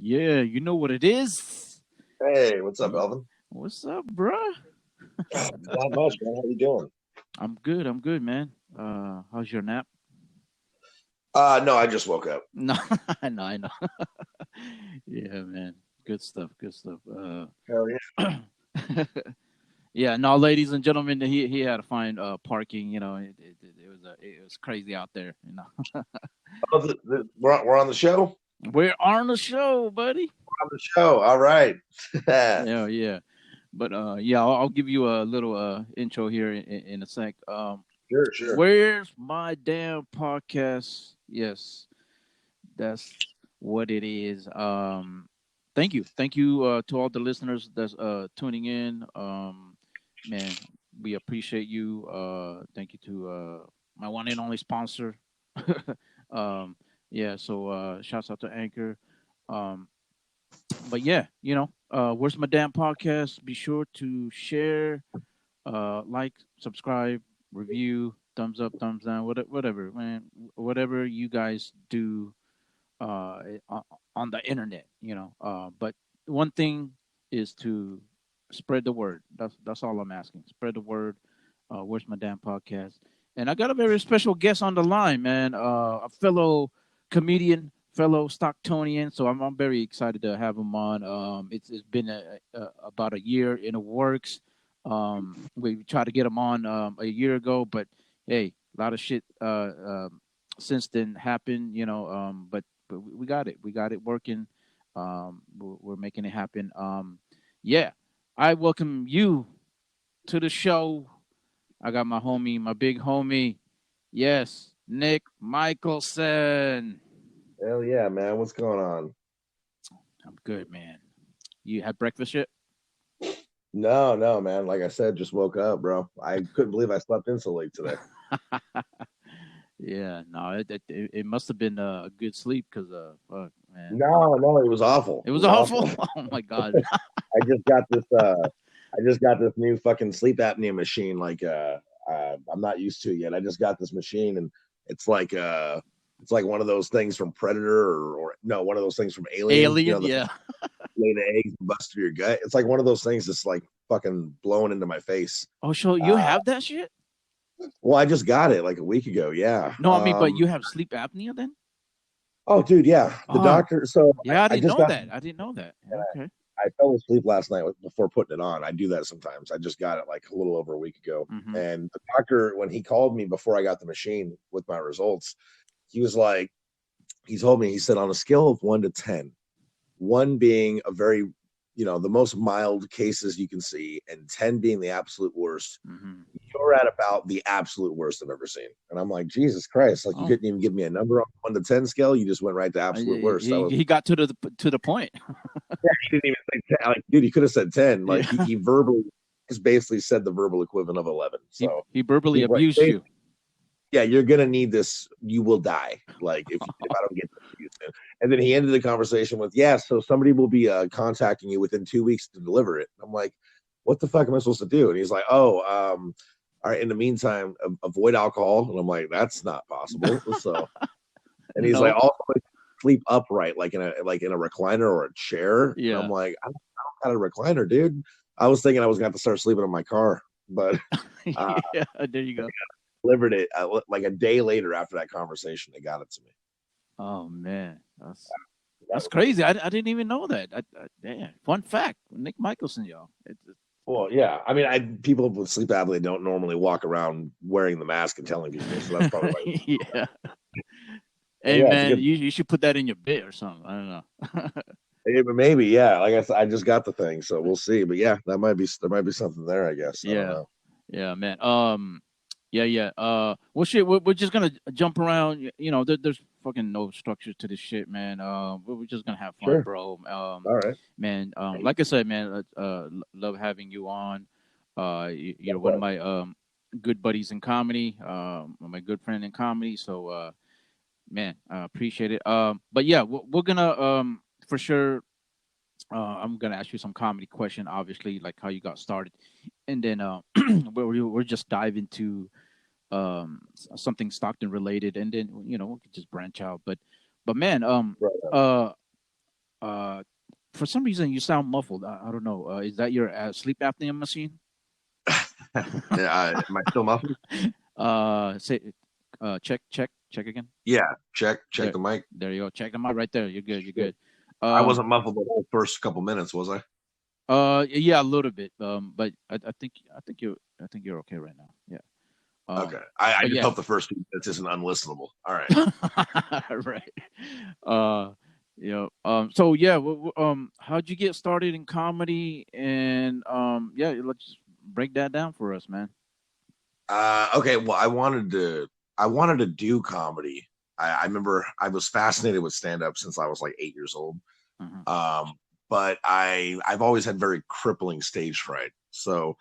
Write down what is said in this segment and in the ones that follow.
Yeah, you know what it is. Hey, what's up, Elvin? What's up, bruh? Not much, man. How you doing? I'm good. I'm good, man. How's your nap? No, I just woke up. No, I know. Yeah, man. Good stuff. Good stuff. Hell yeah. Yeah. No, ladies and gentlemen, he had to find parking. It was crazy out there. Oh, we're on the show. We're on the show, buddy. On the show. All right. Sure, Yeah, yeah. But yeah, I'll give you a little intro here in a sec. sure. Where's my damn podcast? Yes, that's what it is. Thank you to all the listeners that's tuning in. Man, we appreciate you. Thank you to my one and only sponsor. um, yeah, so shouts out to Anchor. Um, but yeah, where's my damn podcast? Be sure to share, like, subscribe, review, thumbs up, thumbs down, whatever, man, whatever you guys do on the internet, But one thing is to spread the word. That's all I'm asking. Spread the word. Where's my damn podcast? And I got a very special guest on the line, man. A fellow comedian, fellow Stocktonian. So I'm very excited to have him on. It's been about a year in the works. We tried to get him on a year ago, but hey, a lot of shit since then happened, but we got it. We got it working. We're making it happen. Yeah, I welcome you to the show. I got my big homie. Yes, Nick Michelsen. Hell yeah, man. What's going on? I'm good, man. You had breakfast yet? No, man. Like I said, just woke up, bro. I couldn't believe I slept in so late today. Yeah, no, it must have been a good sleep because fuck, man, No, it was awful. it It was was awful. awful. Oh my god. I just got this. I just got this new fucking sleep apnea machine. I'm not used to it yet. I just got this machine, and it's like it's like one of those things from Predator, or no, one of those things from Alien. You Alien, know, the yeah. lay the eggs and bust through your gut. It's like one of those things that's like fucking blowing into my face. Oh, so you Uh, have that shit? well, I just got it like a week ago. Yeah. No, I mean, but you have sleep apnea then? Oh, dude, yeah. The Oh, doctor. So yeah, I I didn't just know got. that. I didn't know that. Okay. I fell asleep last night before putting it on. I do that sometimes. I just got it like a little over a week ago. Mm-hmm. And the doctor, when he called me before I got the machine with my results, he was like, he told me, he said, on a scale of 1 to 10, one being a very, the most mild cases you can see, and 10 being the absolute worst, Mm-hmm. you're at about the absolute worst I've ever seen. And I'm like, Jesus Christ, like you Oh, couldn't even give me a number on 1 to 10 scale. You just went right to absolute worst. I was, he got to the point. yeah, he didn't even say 10. Like, dude, he could have said 10. Like Yeah, he verbally just basically said the verbal equivalent of 11. he So he verbally he's like, abused hey, you. yeah, you're gonna need this. You will die. Like if I don't get this to you soon. And then he ended the conversation with, yeah, so somebody will be contacting you within 2 weeks to deliver it. I'm like, what the fuck am I supposed to do? And he's like, oh, all right. In the meantime, avoid alcohol. And I'm like, that's not possible. So, and he's like, No, also sleep upright, like in a recliner or a chair. And I'm yeah, like, I don't got a recliner, dude. I was thinking I was going to have to start sleeping in my car, but uh, yeah. There you go. delivered it like a day later after that conversation. They got it to me. Oh man, that's That that's was crazy. I didn't even know that. Damn. Fun fact: Nick Michelson, y'all. well, yeah. I mean, people with sleep apnea don't normally walk around wearing the mask and telling people, so that's probably why. Yeah. Well, Hey yeah, it's a man, good. you should put that in your bit or something. I don't know. Maybe, yeah. Like I said, I just got the thing, so we'll see. But yeah, there might be something there. I guess I don't Yeah, know. yeah, man. Yeah, yeah. Well, shit. We're just gonna jump around. There's fucking no structure to this shit, man. We're just gonna have fun, Sure. bro. All right. Man. Like I said, man. Love having you on. You're one of Likewise. my good buddies in comedy. My good friend in comedy. So, man, appreciate it. But yeah, we're gonna for sure. I'm gonna ask you some comedy question, obviously, like how you got started, and then we're just dive into something Stockton related, and then we could just branch out. But man, Right. uh, Uh, for some reason, you sound muffled. I don't know. Is that your sleep apnea machine? Am I still muffled? Say, check again. Yeah. Check There, the mic. there you go. Check them out right there. You're good. You're Yeah. good. I Um, wasn't muffled the whole first couple minutes, was I? yeah, a little bit. But I think you're okay right now. Yeah. Okay. I But just yeah, hope the first few minutes isn't unlistenable. All right. right. Uh, So yeah, how'd you get started in comedy? And yeah, let's break that down for us, man. Okay. Well, I wanted to do comedy. I remember I was fascinated with stand up since I was like 8 years old. Hmm. Um, but I've always had very crippling stage fright. So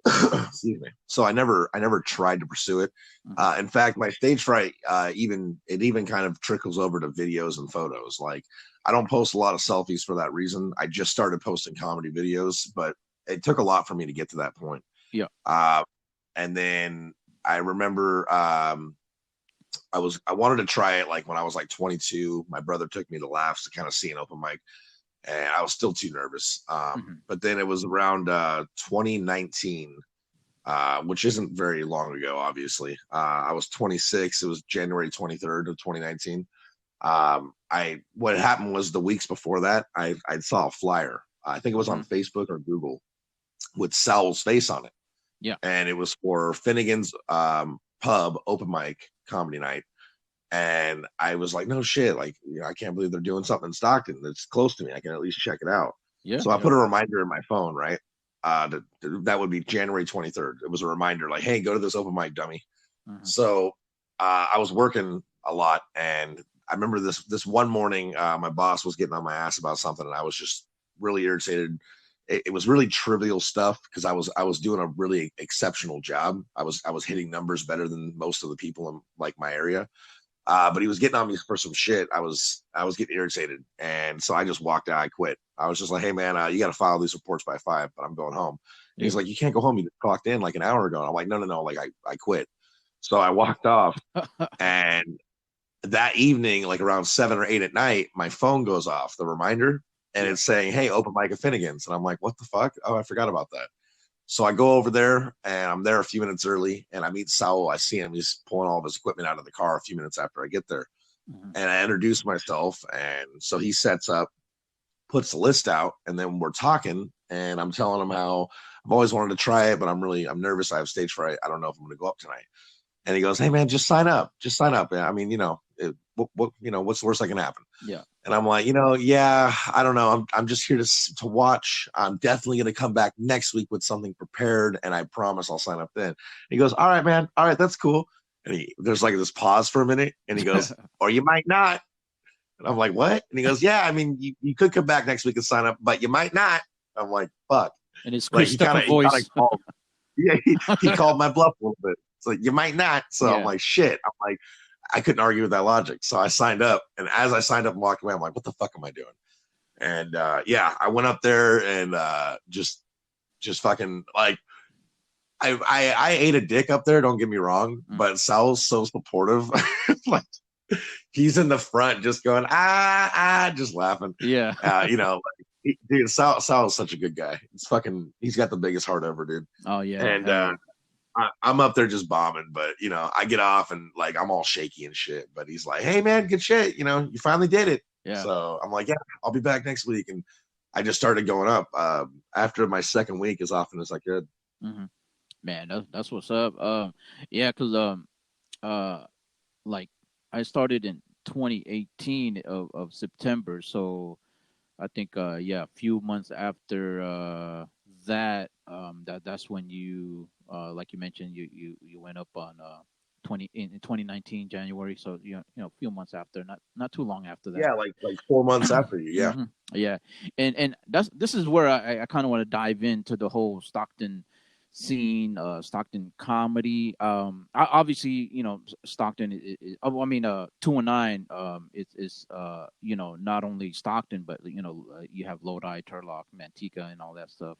excuse me. So I never tried to pursue it. Hmm. In fact, my stage fright even kind of trickles over to videos and photos. Like I don't post a lot of selfies for that reason. I just started posting comedy videos, but it took a lot for me to get to that point. Yeah. Uh, and then I remember I wanted to try it like when I was like 22. My brother took me to Laughs to kind of see an open mic, and I was still too nervous. Hmm. But then it was around 2019, which isn't very long ago, obviously. I was 26. It was January 23rd of 2019. I What happened was the weeks before that, I saw a flyer. I think it was Hmm. on Facebook or Google with Sal's face on it, Yeah. and it was for Finnegan's Pub open mic comedy night. And I was like, no shit, like, I can't believe they're doing something in Stockton that's close to me. I can at least check it out. Yeah. So I Yeah. put a reminder in my phone, right? That would be January 23rd. It was a reminder like, hey, go to this open mic, dummy. Hmm. So I was working a lot, and I remember this one morning, my boss was getting on my ass about something, and I was just really irritated. It was really trivial stuff because I was doing a really exceptional job. I was hitting numbers better than most of the people in like my area. But he was getting on me for some shit. I was getting irritated, and so I just walked out. I quit. I was just like, "Hey man, you got to file these reports by 5, but I'm going home." And Yeah. he's like, "You can't go home. You clocked in like an hour ago." And I'm like, "No, no, no. Like I quit." So I walked off, and that evening, like around 7 or 8 at night, my phone goes off, the reminder, and Yeah. it's saying, "Hey, open mic at Finnegan's," and I'm like, "What the fuck? Oh, I forgot about that." So I go over there, and I'm there a few minutes early, and I meet Saul. I see him; he's pulling all of his equipment out of the car a few minutes after I get there, Hmm. and I introduce myself. And so he sets up, puts the list out, and then we're talking. And I'm telling him how I've always wanted to try it, but I'm nervous. I have stage fright. I don't know if I'm going to go up tonight. And he goes, "Hey man, just sign up. Just sign up. I mean, what's the worst that can happen?" Yeah. And I'm like, yeah, I don't know. I'm just here to watch. I'm definitely going to come back next week with something prepared, and I promise I'll sign up then. And he goes, "All right, man. All right, that's cool." And there's like this pause for a minute, and he goes, "Or you might not." And I'm like, "What?" And he goes, "Yeah, I mean, you could come back next week and sign up, but you might not." I'm like, "Fuck!" And it's Like Christopher he kind of voice. called, yeah, he called my bluff a little bit. It's like you might not. So I'm Yeah. like, shit. I'm like, I couldn't argue with that logic. So I signed up, and as I signed up and walked away, I'm like, what the fuck am I doing? And yeah, I went up there and just fucking like I ate a dick up there. Don't get me wrong, Mm. but Sal's so supportive. Like he's in the front, just going just laughing. Yeah. Dude, Sal is such a good guy. He's got the biggest heart ever, dude. Oh yeah. And Hell yeah. I'm up there just bombing, but I get off and like I'm all shaky and shit. But he's like, "Hey man, good shit. You finally did it." Yeah. So I'm like, "Yeah, I'll be back next week." And I just started going up after my second week as often as I could. Hmm. Man, that's what's up. Yeah, cause uh, like I started in 2018 of September, so I think yeah, a few months after that's when you like you mentioned you went up on 2019 January, so a few months after, not too long after that. Yeah, like 4 months after you. Yeah. Hmm. Yeah, and this is where I kind of want to dive into the whole Stockton scene, Stockton comedy. Obviously, Stockton. I mean, 219. It's not only Stockton, but you have Lodi, Turlock, Manteca, and all that stuff.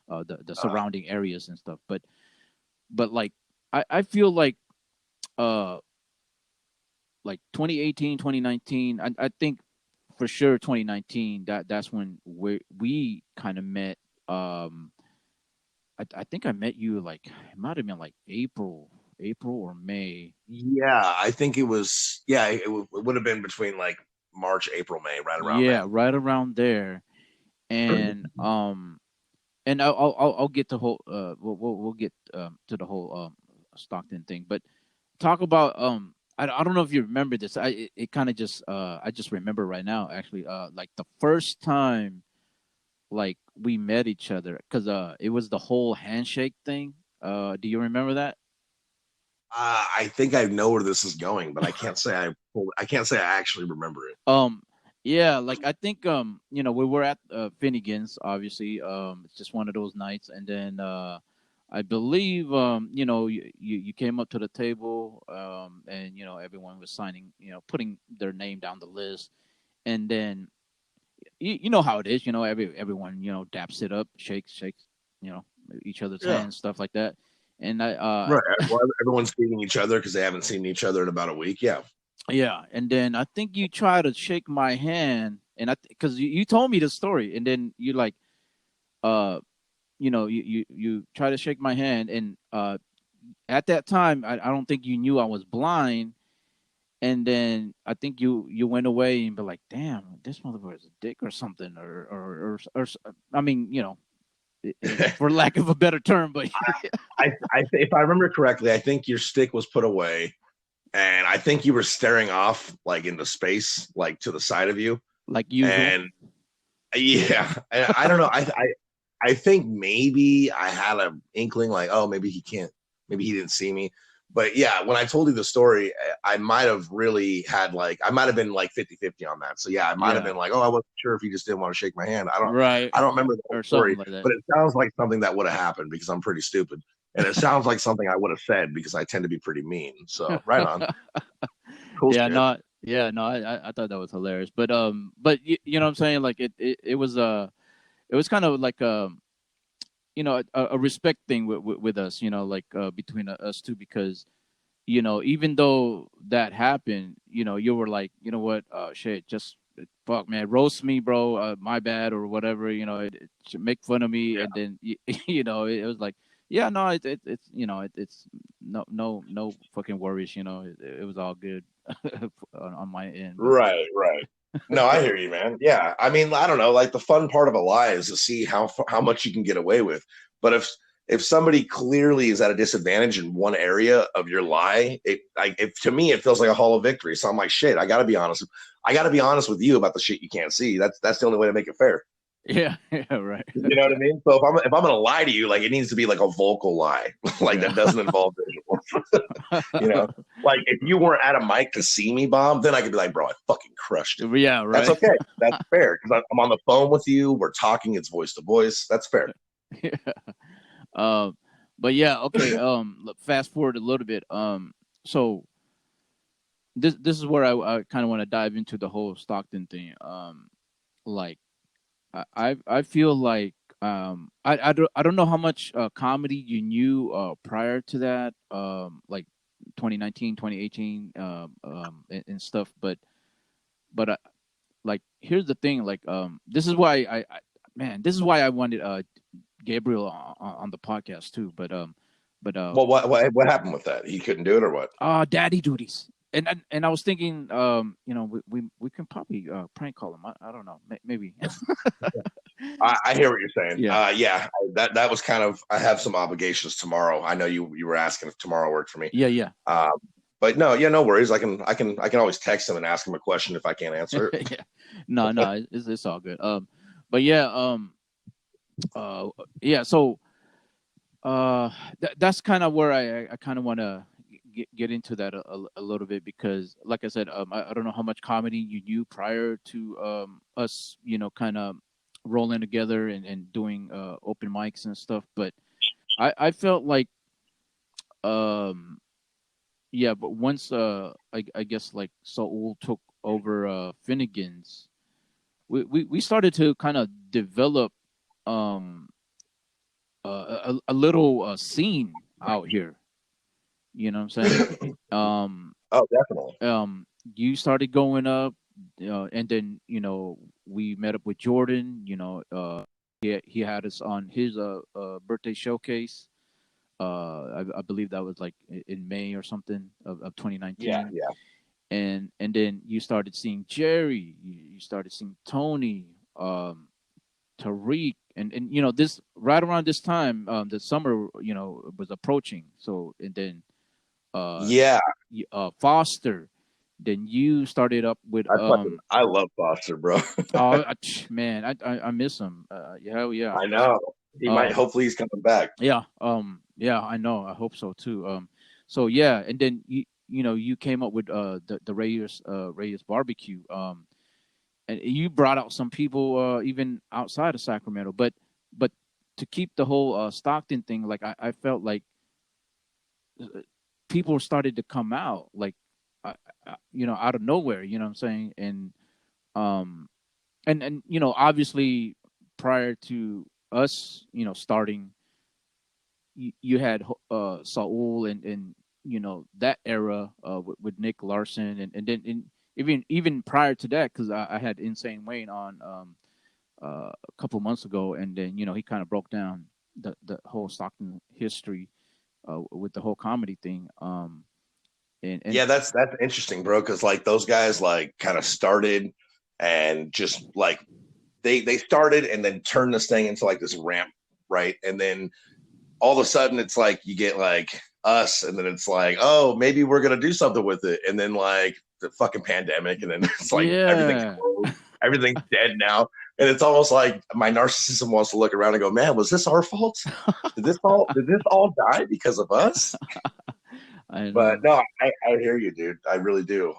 The Uh, surrounding areas and stuff. But like I feel uh like 2018, 2019. I think for sure 2019. That's when we kind of met. Um, I think I met you like it might have been like April or May. Yeah, I think it was. Yeah, it would have been between like March, April, May, right around Yeah, then. right around there. And I'll get to whole we'll get to the whole Stockton thing, but talk about I don't know if you remember this. It kind of just I just remember right now actually like the first time like we met each other because it was the whole handshake thing. Do you remember that? I think I know where this is going, but I can't say I actually remember it. Um, yeah, like I think we were at Finnegan's. Obviously, it's just one of those nights, and then I believe you came up to the table, and everyone was signing, putting their name down the list, and then you know how it is, everyone daps it up, shakes, you know, each other's Yeah, hands, stuff like that, and I right. Well, everyone's seeing each other because they haven't seen each other in about a week. Yeah, yeah, and then I think you try to shake my hand, and because you told me the story, and then you like uh you try to shake my hand, and at that time I don't think you knew I was blind, and then I think you went away and be like, damn, this motherfucker is a dick or something, or I mean, for lack of a better term, but if I remember correctly, I think your stick was put away, and I think you were staring off like into space, like to the side of you, like usual. and yeah, and I don't know. I think maybe I had an inkling like, oh, maybe he didn't see me. But yeah, when I told you the story, I might have really had like, I might have been like 50-50 on that. So yeah, I might have Yeah, been like, oh, I wasn't sure if he just didn't want to shake my hand. right, I don't remember the whole or something story, like that. but it sounds like something that would have happened because I'm pretty stupid. And it sounds like something I would have said because I tend to be pretty mean. So right on. Cool Yeah, shit. no, yeah, no, I thought that was hilarious, but you know what I'm saying, like it was kind of like a respect thing with us, like between us two, because even though that happened, you were like, you know what, shit, just fuck, man, roast me, bro, my bad or whatever, it should make fun of me, Yeah. and then it was like, yeah, no, it's it's no fucking worries, it was all good on my end, but Right, right. No, I hear you, man. Yeah, I mean, I don't know. Like the fun part of a lie is to see how much you can get away with. But if somebody clearly is at a disadvantage in one area of your lie, to me it feels like a hollow victory. So I'm like, shit, I got to be honest. I got to be honest with you about the shit you can't see. That's the only way to make it fair. yeah, yeah, right, You know what I mean? So if I'm gonna lie to you, like it needs to be like a vocal lie, like yeah. that doesn't involve visual. You know, like if you weren't at a mic to see me bomb, then I could be like, bro, I fucking crushed it. Yeah, That's right. okay. That's fair because I'm on the phone with you. We're talking. It's voice to voice. That's fair. Yeah. Um, but yeah, okay. Fast forward a little bit. So this is where I kind of want to dive into the whole Stockton thing. Like I feel like I don't know how much comedy you knew prior to that, like 2019, 2018, and stuff. But like here's the thing, like this is why man, this is why I wanted Gabriel on the podcast too. But Well, what happened with that? He couldn't do it, or what? daddy duties. And I was thinking, we can probably prank call him. I don't know, maybe. I hear what you're saying. Yeah, Yeah, that was kind of. I have some obligations tomorrow. I know you were asking if tomorrow worked for me. yeah, yeah. Um, but no, yeah, no worries. I can always text him and ask him a question if I can't answer it. Yeah. No, it's all good. But yeah, yeah. So that's kind of where I kind of want to get into that a little bit, because like I said, I don't know how much comedy you knew prior to us, kind of rolling together and doing open mics and stuff, but I felt like um yeah, but once I guess like Saul took over Finnegan's, we started to kind of develop um a little scene out here. You know what I'm saying? Um, Oh, definitely. you started going up. and then we met up with Jordan. He had us on his birthday showcase. I believe that was like in May or something of Yeah, 2019. yeah. And then you started seeing Jerry, you started seeing Tony, Tariq, and this right around this time, the summer was approaching. So and then uh, Yeah, Foster, then you started up with I love Foster, bro. oh man, I miss him. Hell yeah. I know. He might. Um, Hopefully, he's coming back. yeah, I know. I hope so too. So yeah, and then you came up with the Reyes barbecue. And you brought out some people even outside of Sacramento, but to keep the whole Stockton thing, like I felt like people started to come out, like out of nowhere. You know what I'm saying? Um, and obviously prior to us, starting, you had Saul and that era with Nick Larson, and then even prior to that, because I had Insane Wayne on a couple months ago, and then he kind of broke down the whole Stockton history with the whole comedy thing. And Yeah, that's interesting, bro. Because like those guys like kind of started and just like they started and then turned this thing into like this ramp, right? And then all of a sudden it's like you get like us, and then it's like, oh, maybe we're gonna do something with it, and then like the fucking pandemic, and then it's like everything's yeah, closed, everything's dead now, and it's almost like my narcissism wants to look around and go, man, was this our fault? Did this all die because of us? I But know. no, I hear you, dude. I really do.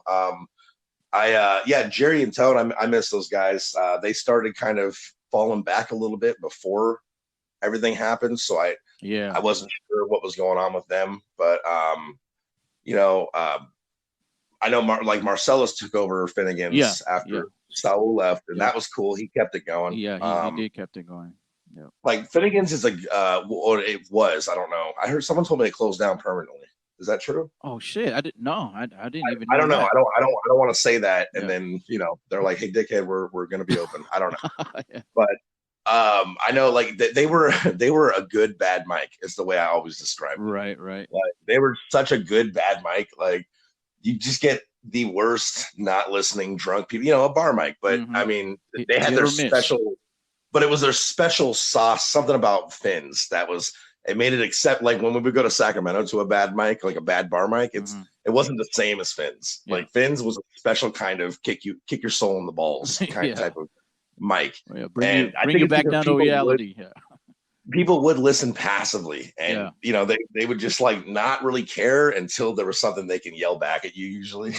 Yeah, Jerry and Toad, I miss those guys. They started kind of falling back a little bit before everything happened, so I Yeah, wasn't sure what was going on with them, but you know, I know like Marcellus took over yeah, Finnegan's yeah, after Saul left, and yep, that was cool. He kept it going. yeah. He did kept it going. Yeah. Like Finnegan's is or it was. I don't know. I heard someone told me it closed down permanently. Is that true? Oh shit! I didn't know. I didn't even I know don't know. that. I don't want to say that, and Yeah. then they're like, "Hey, dickhead, we're gonna be open." I don't know, Yeah. but I know like they were they were a good bad mic. Is the way I always describe them. Right. Right. Like they were such a good bad mic. Like you just get the worst not listening drunk people. A bar mic, but Mm-hmm. I mean they had Hit their or miss. special, but it was their special sauce. Something about Finn's that was it made it accept. Like when we would go to Sacramento to a bad mic, like a bad bar mic, Mm-hmm. it wasn't the same as Finn's. Yeah. Like Finn's was a special kind of kick your soul in the balls kind Yeah. type of mic. Yeah. And I Bring think you it's back because down to reality. Yeah. people would listen passively, Yeah. and they would just like not really care until there was something they can yell back at you usually.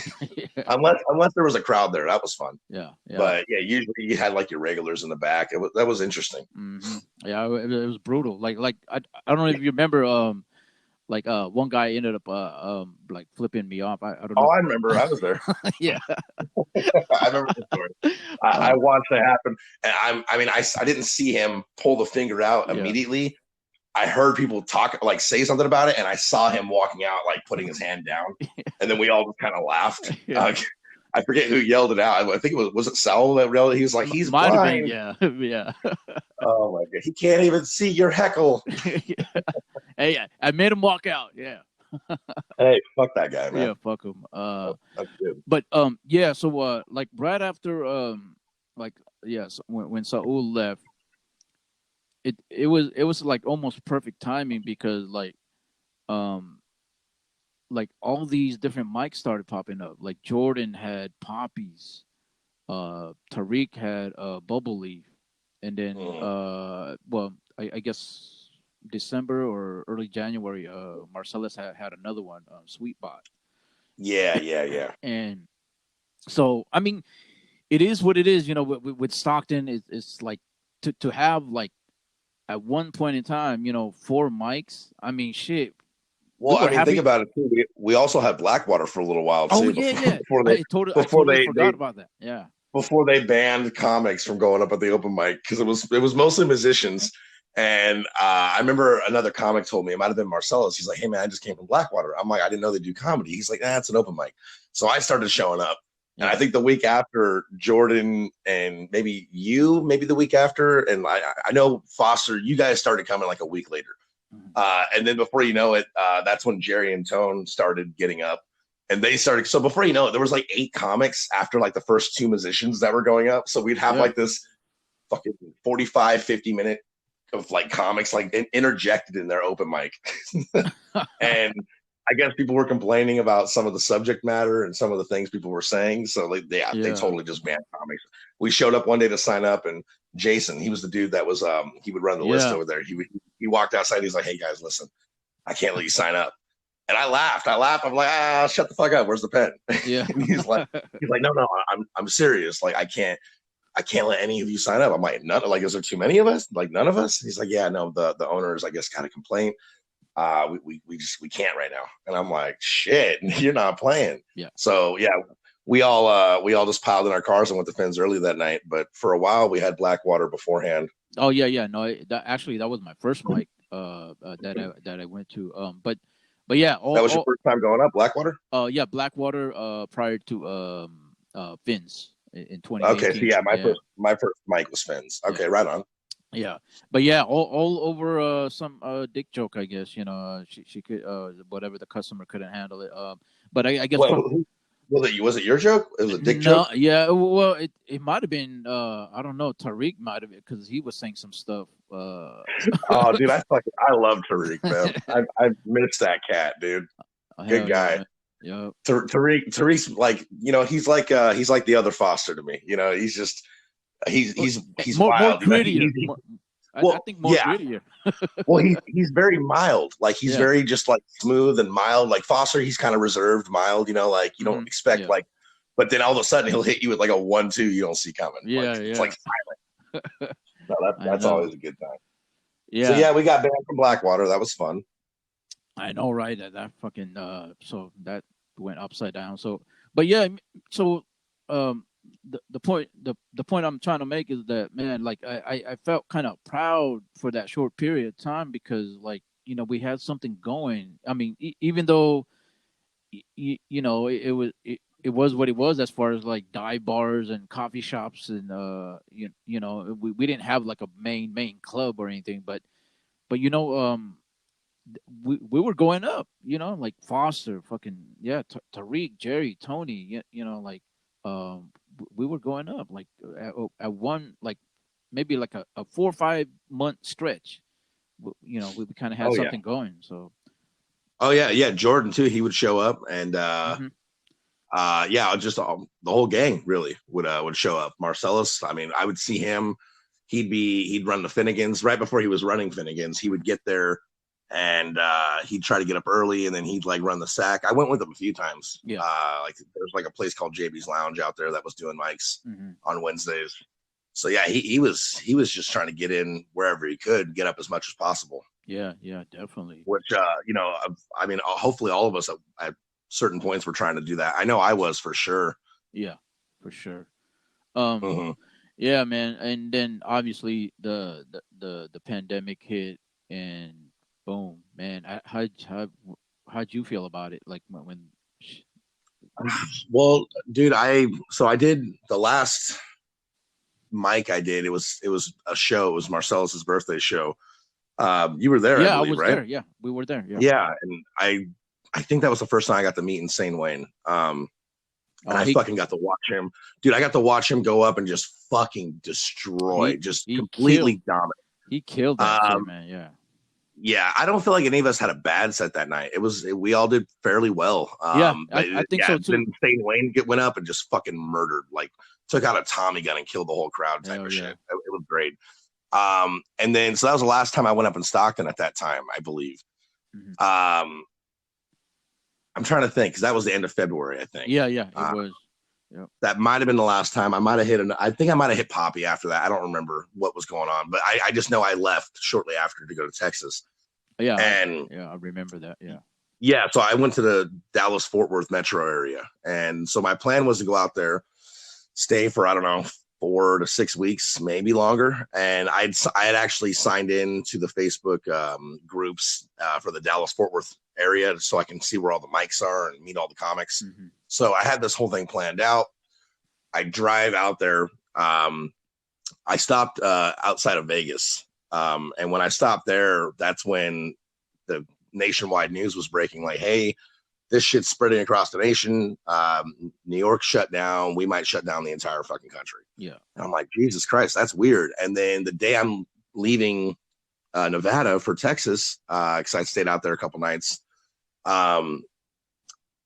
Yeah. unless there was a crowd there, that was fun. Yeah. Yeah. But yeah, usually you had like your regulars in the back. That was interesting. Mm-hmm. Yeah. It was brutal. Like I don't know if you remember. Like one guy ended up like flipping me off. I don't Oh, know. I remember, I was there. Yeah. I remember the story. I Uh, watched it happen, and I didn't see him pull the finger out yeah. immediately. I heard people talk, like say something about it, and I saw him walking out, like putting his hand down, and then we all just kind of laughed. Yeah. I forget who yelled it out. I think it was it Saul that yelled it? He was like, "He's Might have been. blind." Yeah. Yeah. Oh my god, he can't even see your heckle. Hey, I made him walk out. Yeah. Hey, fuck that guy, man. Yeah. Fuck him. That's good. But yeah. So like right after like yes, when Saul left, it was like almost perfect timing because um like all these different mics started popping up. Like Jordan had Poppies, Tariq had Bubble Leaf, and then Mm. well, I guess December or early January, Marcellus had another one, Sweetbot. Yeah, yeah, yeah. And so I mean, it is what it is. With Stockton, it's like to have like at one point in time, four mics. I mean, shit, we Well, I were mean, think happy. about it too. We also had Blackwater for a little while Oh too yeah, before yeah. before they I before totally they forgot about that. Yeah. before they banned comics from going up at the open mic, because it was mostly musicians. And I remember another comic told me, it might have been Marcellus. He's like, "Hey man, I just came from Blackwater." I'm like, "I didn't know they do comedy." He's like, "It's an open mic." So I started showing up, And I Yeah. think the week after, Jordan and maybe the week after, and I know Foster, you guys started coming like a week later. Mhm. And then before you know it, that's when Jerry and Tone started getting up. And they started, so before you know it, there was like 8 comics after like the first 2 musicians that were going up. So we'd have Yeah. like this fucking 45, 50-minute of like comics like interjected in their open mic. And I guess people were complaining about some of the subject matter and some of the things people were saying. So like they Yeah. totally just banned comics. We showed up one day to sign up, and Jason, he was the dude that was he would run the list Yeah. over there. He walked outside, he's like, "Hey guys, listen, I can't let you sign up." And I laughed. I'm like, shut the fuck up. Where's the pen? Yeah. And he's like, no, I'm serious. Like, I can't let any of you sign up. I'm like, none. Like, is there too many of us? Like, none of us? He's like, yeah, no. The owners, I guess, got a complaint. We can't right now. And I'm like, shit, you're not playing. Yeah. So yeah, we all just piled in our cars and went to Finn's early that night. But for a while, we had Blackwater beforehand. Oh yeah, yeah. No, that was my first mic that I went to. But yeah, That was your first time going up, Blackwater? yeah, Blackwater prior to Finn's in Okay, 2018. so yeah, my first mic was Finn's. Okay, Yeah. right on. Yeah, but yeah, all over some dick joke, I guess. She could whatever the customer couldn't handle it. But I guess Well, was it your joke? It was a dick joke? yeah, well, it might have been I don't know, Tariq might have, because he was saying some stuff. Oh, dude, I love Tariq, man. I miss that cat, dude. Good guy. Yeah. Tariq's like, he's like the other Foster to me. He's just he's more wild. grittier. I think more grittier. Well, he's very mild. Like, he's very just like smooth and mild. Like Foster, he's kind of reserved, mild. Like you don't expect like, but then all of a sudden he'll hit you with like a 1-2 you don't see coming. Yeah, It's like silent. So that's always a good time. Yeah. So yeah, we got banned from Blackwater. That was fun. I know, right? That fucking so that went upside down. So, but yeah, so the point I'm trying to make is that, man, like I felt kind of proud for that short period of time, because like we had something going. I mean, even though it was what it was as far as like dive bars and coffee shops, and we didn't have like a main club or anything, but we were going up, like Foster, fucking yeah, Tariq, Jerry, Tony, like we were going up like at one, like maybe like a 4 or 5 month stretch. We kind of had something going. So oh yeah, Jordan too, he would show up, and just the whole gang really would show up. Marcellus, I mean, I would see him. He'd run the Finnegans. Right before he was running Finnegans, he would get there, and he'd try to get up early, and then he'd like run the sack. I went with him a few times. Yeah. Like there's like a place called JB's Lounge out there that was doing mics on Wednesdays. So yeah, he was just trying to get in wherever he could, get up as much as possible. Yeah, definitely. Which I mean, hopefully all of us at certain points were trying to do that. I know I was, for sure. Yeah, for sure. Yeah, man. And then obviously the pandemic hit, and boom, man. How'd you feel about it? Like when? Well, dude, I did the last mic I did. It was a show. It was Marcellus's birthday show. You were there, yeah, I believe, was right? there. Yeah, we were there. Yeah, and I think that was the first time I got to meet Insane Wayne. And I fucking got to watch him, dude. I got to watch him go up and just fucking destroy, he completely dominate. He killed that shit, man. Yeah. Yeah, I don't feel like any of us had a bad set that night. We all did fairly well. I think so too. Then Insane Wayne went up and just fucking murdered, like took out a Tommy gun and killed the whole crowd type of shit. It was great. And then so that was the last time I went up in Stockton at that time, I believe. I'm trying to think, because that was the end of February, I think. Yeah, it was. Yep. That might have been the last time. I think I might have hit Poppy after that. I don't remember what was going on, but I just know I left shortly after to go to Texas. Yeah, and I remember that. Yeah. So I went to the Dallas-Fort Worth metro area, and so my plan was to go out there, stay for, I don't know, 4 to 6 weeks, maybe longer. And I had actually signed in to the Facebook groups for the Dallas-Fort Worth area, so I can see where all the mics are and meet all the comics. So I had this whole thing planned out. I drive out there. I stopped outside of Vegas. And when I stopped there, that's when the nationwide news was breaking like, hey, this shit's spreading across the nation. New York shut down. We might shut down the entire fucking country. Yeah. And I'm like, Jesus Christ, that's weird. And then the day I'm leaving Nevada for Texas, because I stayed out there a couple nights,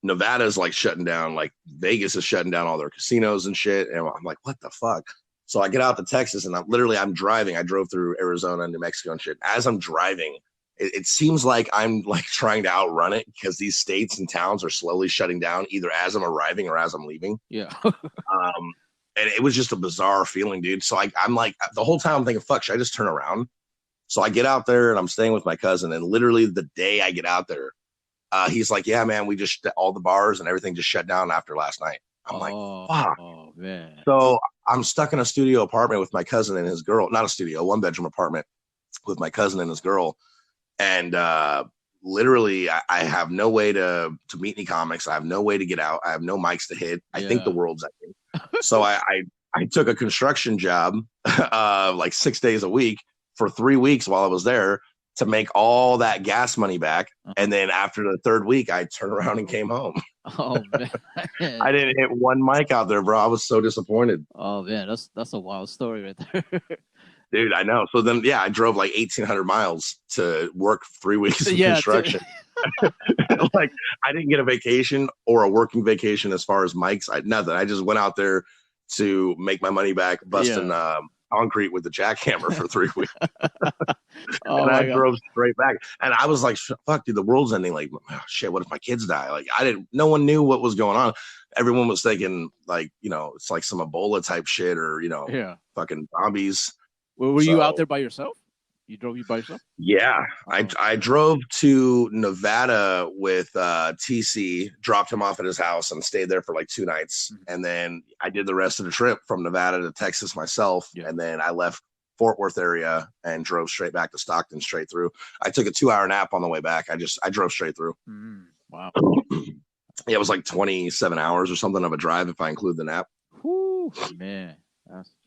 Nevada's like shutting down, like Vegas is shutting down all their casinos and shit. And I'm like, what the fuck? So I get out to Texas and I'm driving. I drove through Arizona, New Mexico and shit. As I'm driving, it seems like I'm like trying to outrun it because these states and towns are slowly shutting down either as I'm arriving or as I'm leaving. Yeah. And it was just a bizarre feeling, dude. So I'm like, the whole time I'm thinking, fuck, should I just turn around? So I get out there and I'm staying with my cousin. And literally the day I get out there, he's like, yeah, man, we just, all the bars and everything just shut down after last night. I'm like, fuck. Oh, man. So I'm stuck in a studio apartment with my cousin and his girl, not a studio, 1-bedroom apartment with my cousin and his girl. And literally I have no way to meet any comics. I have no way to get out. I have no mics to hit. I think the world's ending. So I took a construction job like 6 days a week for 3 weeks while I was there to make all that gas money back. And then after the third week, I turned around and came home. Oh, man. I didn't hit one mic out there, bro. I was so disappointed. Oh, man, that's a wild story right there. Dude, I know. So then, I drove like 1,800 miles to work 3 weeks in construction. Like, I didn't get a vacation or a working vacation as far as mics. Nothing. I just went out there to make my money back, busting concrete with the jackhammer for 3 weeks. And I drove straight back. And I was like, fuck, dude, the world's ending. Like, oh, shit, what if my kids die? Like, no one knew what was going on. Everyone was thinking, like, it's like some Ebola type shit or, fucking zombies. Well, were you out there by yourself? You drove by yourself? Yeah. I drove to Nevada with TC, dropped him off at his house and stayed there for like 2 nights. Mm-hmm. And then I did the rest of the trip from Nevada to Texas myself. Yeah. And then I left Fort Worth area and drove straight back to Stockton straight through. I took a 2-hour nap on the way back. I drove straight through. Mm-hmm. Wow. Yeah, it was like 27 hours or something of a drive if I include the nap. Whew, man.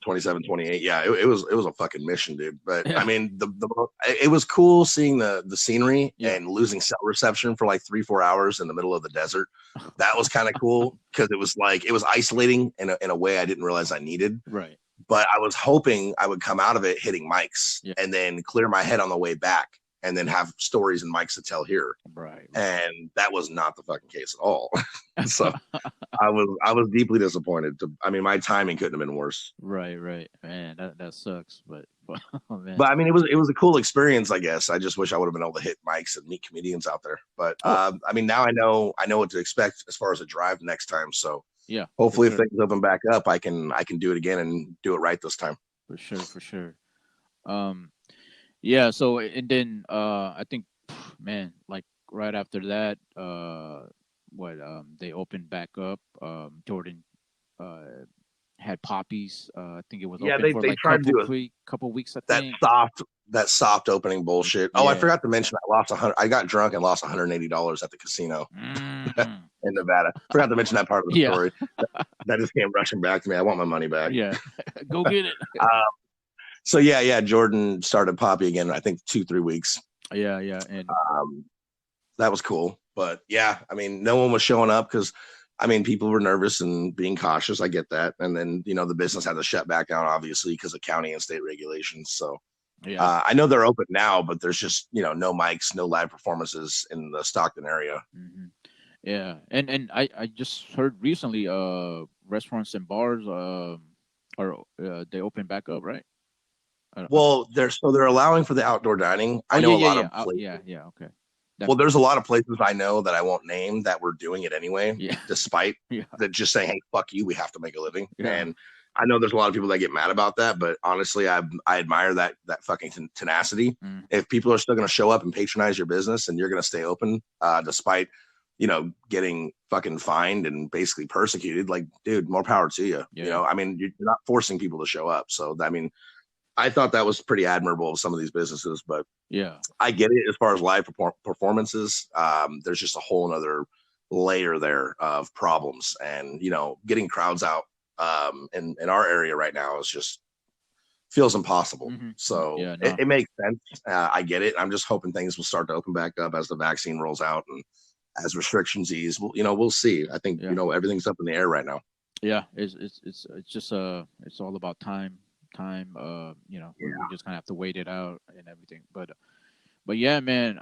27, 28. Yeah, it was a fucking mission, dude. But I mean, it was cool seeing the scenery and losing cell reception for like 3-4 hours in the middle of the desert. That was kind of cool because it was isolating in a way I didn't realize I needed. Right. But I was hoping I would come out of it hitting mics and then clear my head on the way back and then have stories and mics to tell here. Right. And that was not the fucking case at all. So I was deeply disappointed. My timing couldn't have been worse. Right. Man, that sucks. But oh, man. But I mean, it was a cool experience, I guess. I just wish I would have been able to hit mics and meet comedians out there. But now I know what to expect as far as a drive next time. So yeah, hopefully if things open back up, I can do it again and do it right this time. For sure. Yeah. So and then I think, man, like right after that, they opened back up. Jordan had Poppies. I think it was open for they like tried to do couple weeks. I think that soft opening bullshit. Oh, I forgot to mention I lost I got drunk and lost $180 at the casino in Nevada. Forgot to mention that part of the story. That just came rushing back to me. I want my money back. Yeah, go get it. So Jordan started Poppy again. I think 2-3 weeks. Yeah, and that was cool. But no one was showing up because people were nervous and being cautious. I get that. And then the business had to shut back down, obviously, because of county and state regulations. So I know they're open now, but there's just no mics, no live performances in the Stockton area. Mm-hmm. Yeah, and I just heard recently, restaurants and bars are they open back up, right? Well, they're allowing for the outdoor dining. I know a lot of places. Yeah, okay. Definitely. Well, there's a lot of places I know that I won't name that were doing it anyway, despite that just saying, "Hey, fuck you, we have to make a living." Yeah. And I know there's a lot of people that get mad about that, but honestly, I admire that fucking tenacity. Mm. If people are still going to show up and patronize your business, and you're going to stay open, despite getting fucking fined and basically persecuted, like, dude, more power to you. Yeah. You're not forcing people to show up. So I thought that was pretty admirable of some of these businesses, but I get it as far as live performances. There's just a whole other layer there of problems, and getting crowds out in our area right now is just feels impossible. Mm-hmm. So Yeah, no. it makes sense. I get it. I'm just hoping things will start to open back up as the vaccine rolls out and as restrictions ease. We'll see. I think Yeah. everything's up in the air right now. Yeah, it's just it's all about time. We just kind of have to wait it out and everything. But yeah, man.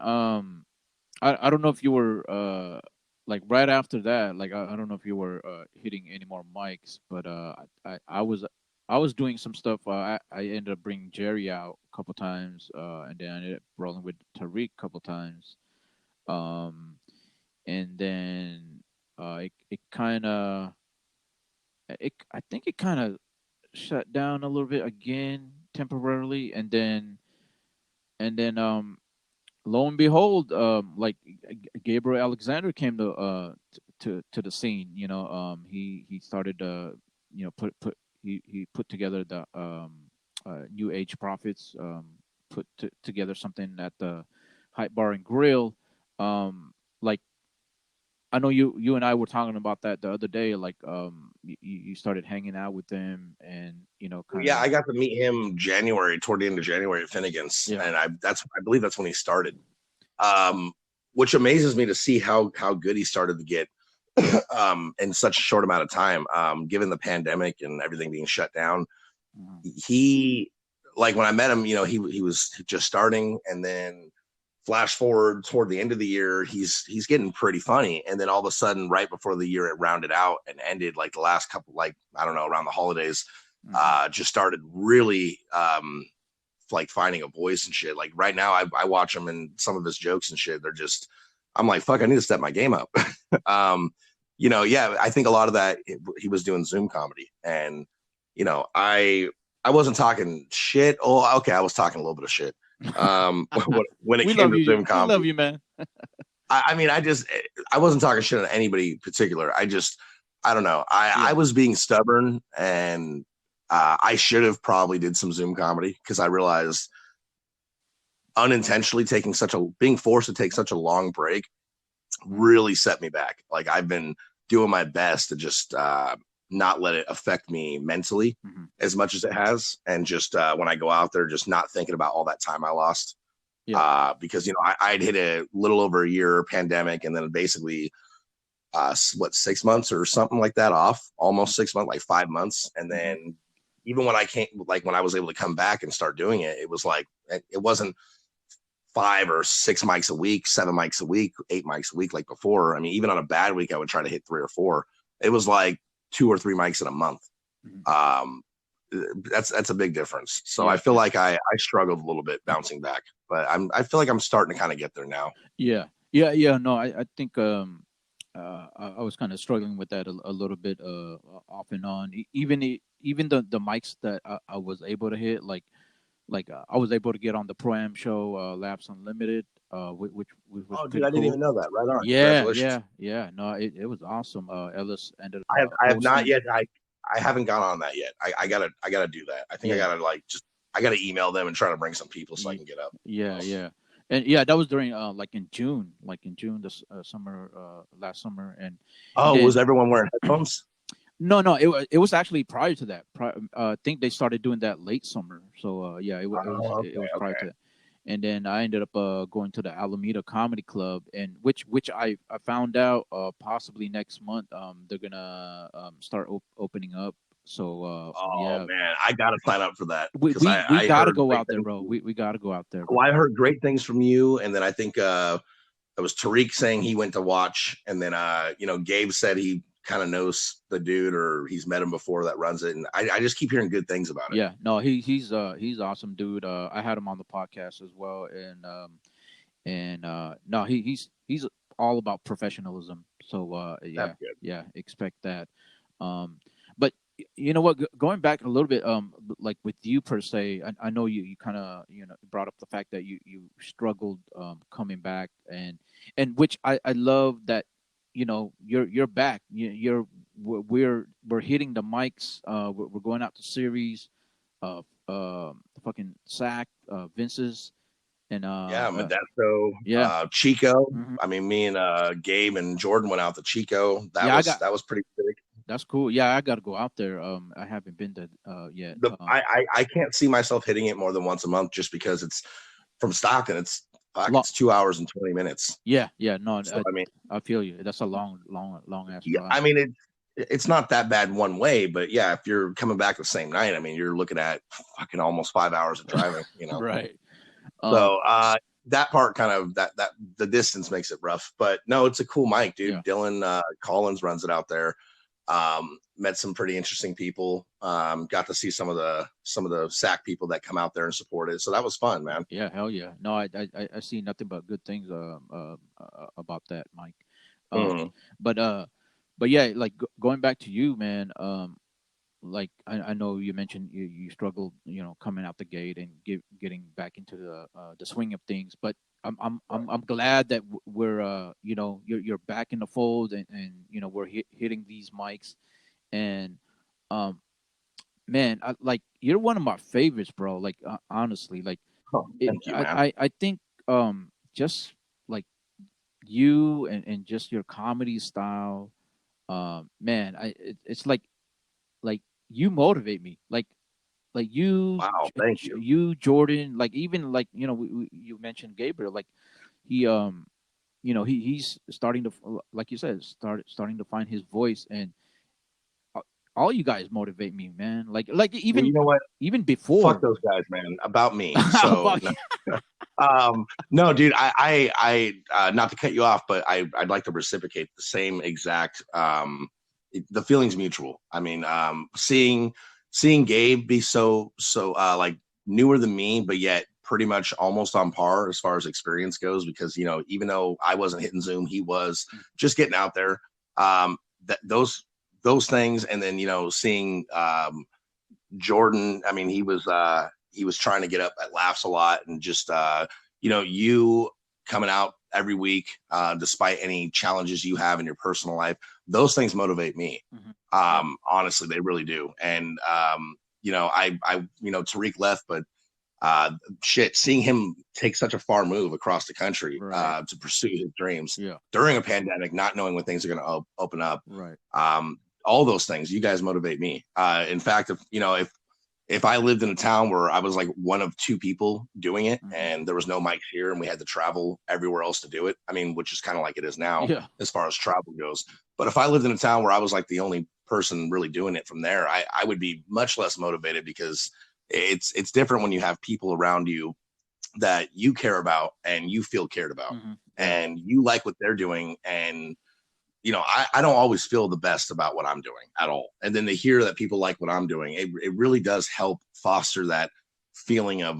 I don't know if you were like right after that. Like I don't know if you were hitting any more mics, but I was doing some stuff. I ended up bringing Jerry out a couple times, and then I ended up rolling with Tariq a couple times. Um, and then it kind of it I think it kind of shut down a little bit again temporarily, and then lo and behold, like Gabriel Alexander came to the scene. He started put he put together the New Age Prophets, together something at the Hype Bar and Grill. Like I know you and I were talking about that the other day. Like you started hanging out with them, and kind Yeah, of I got to meet him toward the end of January at Finnegan's, yeah. and I believe that's when he started. Um, which amazes me to see how good he started to get in such a short amount of time. Given the pandemic and everything being shut down, Mhm. he like when I met him, he was just starting, and then flash forward toward the end of the year, he's getting pretty funny, and then all of a sudden, right before the year it rounded out and ended, like the last couple, like I don't know, around the holidays, Mhm. just started really like finding a voice and shit. Like right now, I watch him and some of his jokes and shit. They're just, I'm like, fuck, I need to step my game up. Yeah, I think a lot of that he was doing Zoom comedy, and I wasn't talking shit. Oh, okay, I was talking a little bit of shit. When it We came love to you. Zoom We love comedy, you, man. I mean, I wasn't talking shit on anybody particular. I don't know. I Yeah. was being stubborn, and I should have probably did some Zoom comedy because I realized unintentionally being forced to take such a long break Mhm. really set me back. Like I've been doing my best to just not let it affect me mentally Mhm. as much as it has, and just when I go out there, just not thinking about all that time I lost. Yeah. Because I'd hit a little over a year pandemic, and then basically 6 months or something like that off, almost 6 months, like 5 months, and Mhm. then even when I came, like when I was able to come back and start doing it, it was like it wasn't 5 or 6 mics a week, 7 mics a week, 8 mics a week like before. I mean, even on a bad week, I would try to hit 3 or 4. It was like 2 or 3 mics in a month. Mhm. Um, that's a big difference. So I Yeah. feel like I struggled a little bit bouncing back, but I feel like I'm starting to kind of get there now. Yeah. Yeah. Yeah. No, I think I was kind of struggling with that a little bit off and on. Even the mics that I was able to hit, like I was able to get on the Pro Am show, Laps Unlimited, which was Oh, dude, pretty I didn't cool. even know that. Right on. Yeah, Congratulations. yeah, yeah. No, it was awesome. Ellis ended up I have not hosting. yet. I haven't gone on that yet. I gotta do that. I think I Yeah, gotta I gotta email them and try to bring some people so I Ye- can get up. yeah, yeah. And yeah, that was during like in June this summer, last summer, and Oh, was then everyone wearing headphones? no, it was actually prior to that. I think they started doing that late summer. So yeah, Oh, it was okay, prior okay. to that. And then I ended up going to the Alameda Comedy Club, and which I found out possibly next month they're gonna start opening up. So Oh yeah, man, I gotta sign up for that we because we we I gotta heard go great out there, things. bro. We gotta go out there, bro. Well, I heard great things from you, and then I think it was Tariq saying he went to watch, and then Gabe said he kind of knows the dude or he's met him before that runs it, and I just keep hearing good things about it. Yeah, no, he's awesome, dude. I had him on the podcast as well, and no, he's all about professionalism. So That's yeah, good. yeah, expect that. But you know what? Going back a little bit, like with you per se, I know you kind of brought up the fact that you struggled coming back, and which I love that you're back. You're we're hitting the mics. We're going out to series. Fucking Sack, Vince's, and Yeah, Modesto, yeah. Chico. Hmm. I mean, me and Gabe and Jordan went out to Chico. That Yeah, I was got that was pretty big. That's cool. Yeah, I gotta go out there. I haven't been to yet. I can't see myself hitting it more than once a month just because it's from Stockton. Lo- It's 2 hours and 20 minutes. yeah. No, So I mean, I feel you. That's a long ass yeah, drive. I mean it's not that bad one way, but yeah, if you're coming back the same night, I mean, you're looking at fucking almost 5 hours of driving, you know. Right. Um. So that part kind of that the distance makes it rough, but no, it's a cool mic, Yeah. dude. Dylan Collins runs it out there. Met some pretty interesting people. Got to see some of the SAC people that come out there and support it. So that was fun, man. Yeah. Hell yeah. No, I see nothing but good things. About that, Mike. Um. Mm. But but yeah, like going back to you, man. Like I know you mentioned you struggled, coming out the gate and getting back into the swing of things. But I'm glad that we're you're back in the fold, and we're hitting these mics. And um man, like you're one of my favorites, bro. Like honestly, like Oh, thank you, man. I think just like you and just your comedy style, man, it's like you motivate me, like Wow, thank you. you Jordan, like even like you mentioned Gabriel, like he he's starting to, like you said, starting to find his voice. And uh, all you guys motivate me, man, like Well, you know what? even Fuck before. those guys, man. About me. How So about you? no, dude, not to cut you off, but I'd like to reciprocate the same exact, the feeling's mutual. I mean, seeing Gabe be so like newer than me, but yet pretty much almost on par as far as experience goes, because, even though I wasn't hitting Zoom, he was just getting out there. That those things. And then, seeing, Jordan, I mean, he was trying to get up at laughs a lot, and just you coming out every week, despite any challenges you have in your personal life. Those things motivate me. Mhm. Honestly, they really do. And Tariq left, but shit, seeing him take such a far move across the country, Right. to pursue his dreams Yeah. during a pandemic, not knowing when things are going to open up. Right. All those things, you guys motivate me. In fact, if I lived in a town where I was like one of two people doing it, Mhm. and there was no mics here, and we had to travel everywhere else to do it, I mean, which is kind of like it is now Yeah. as far as travel goes. But if I lived in a town where I was like the only person really doing it from there, I would be much less motivated, because it's different when you have people around you that you care about and you feel cared about, Hmm. Yeah. and you like what they're doing. And I don't always feel the best about what I'm doing at all. And then to hear that people like what I'm doing, it really does help foster that feeling of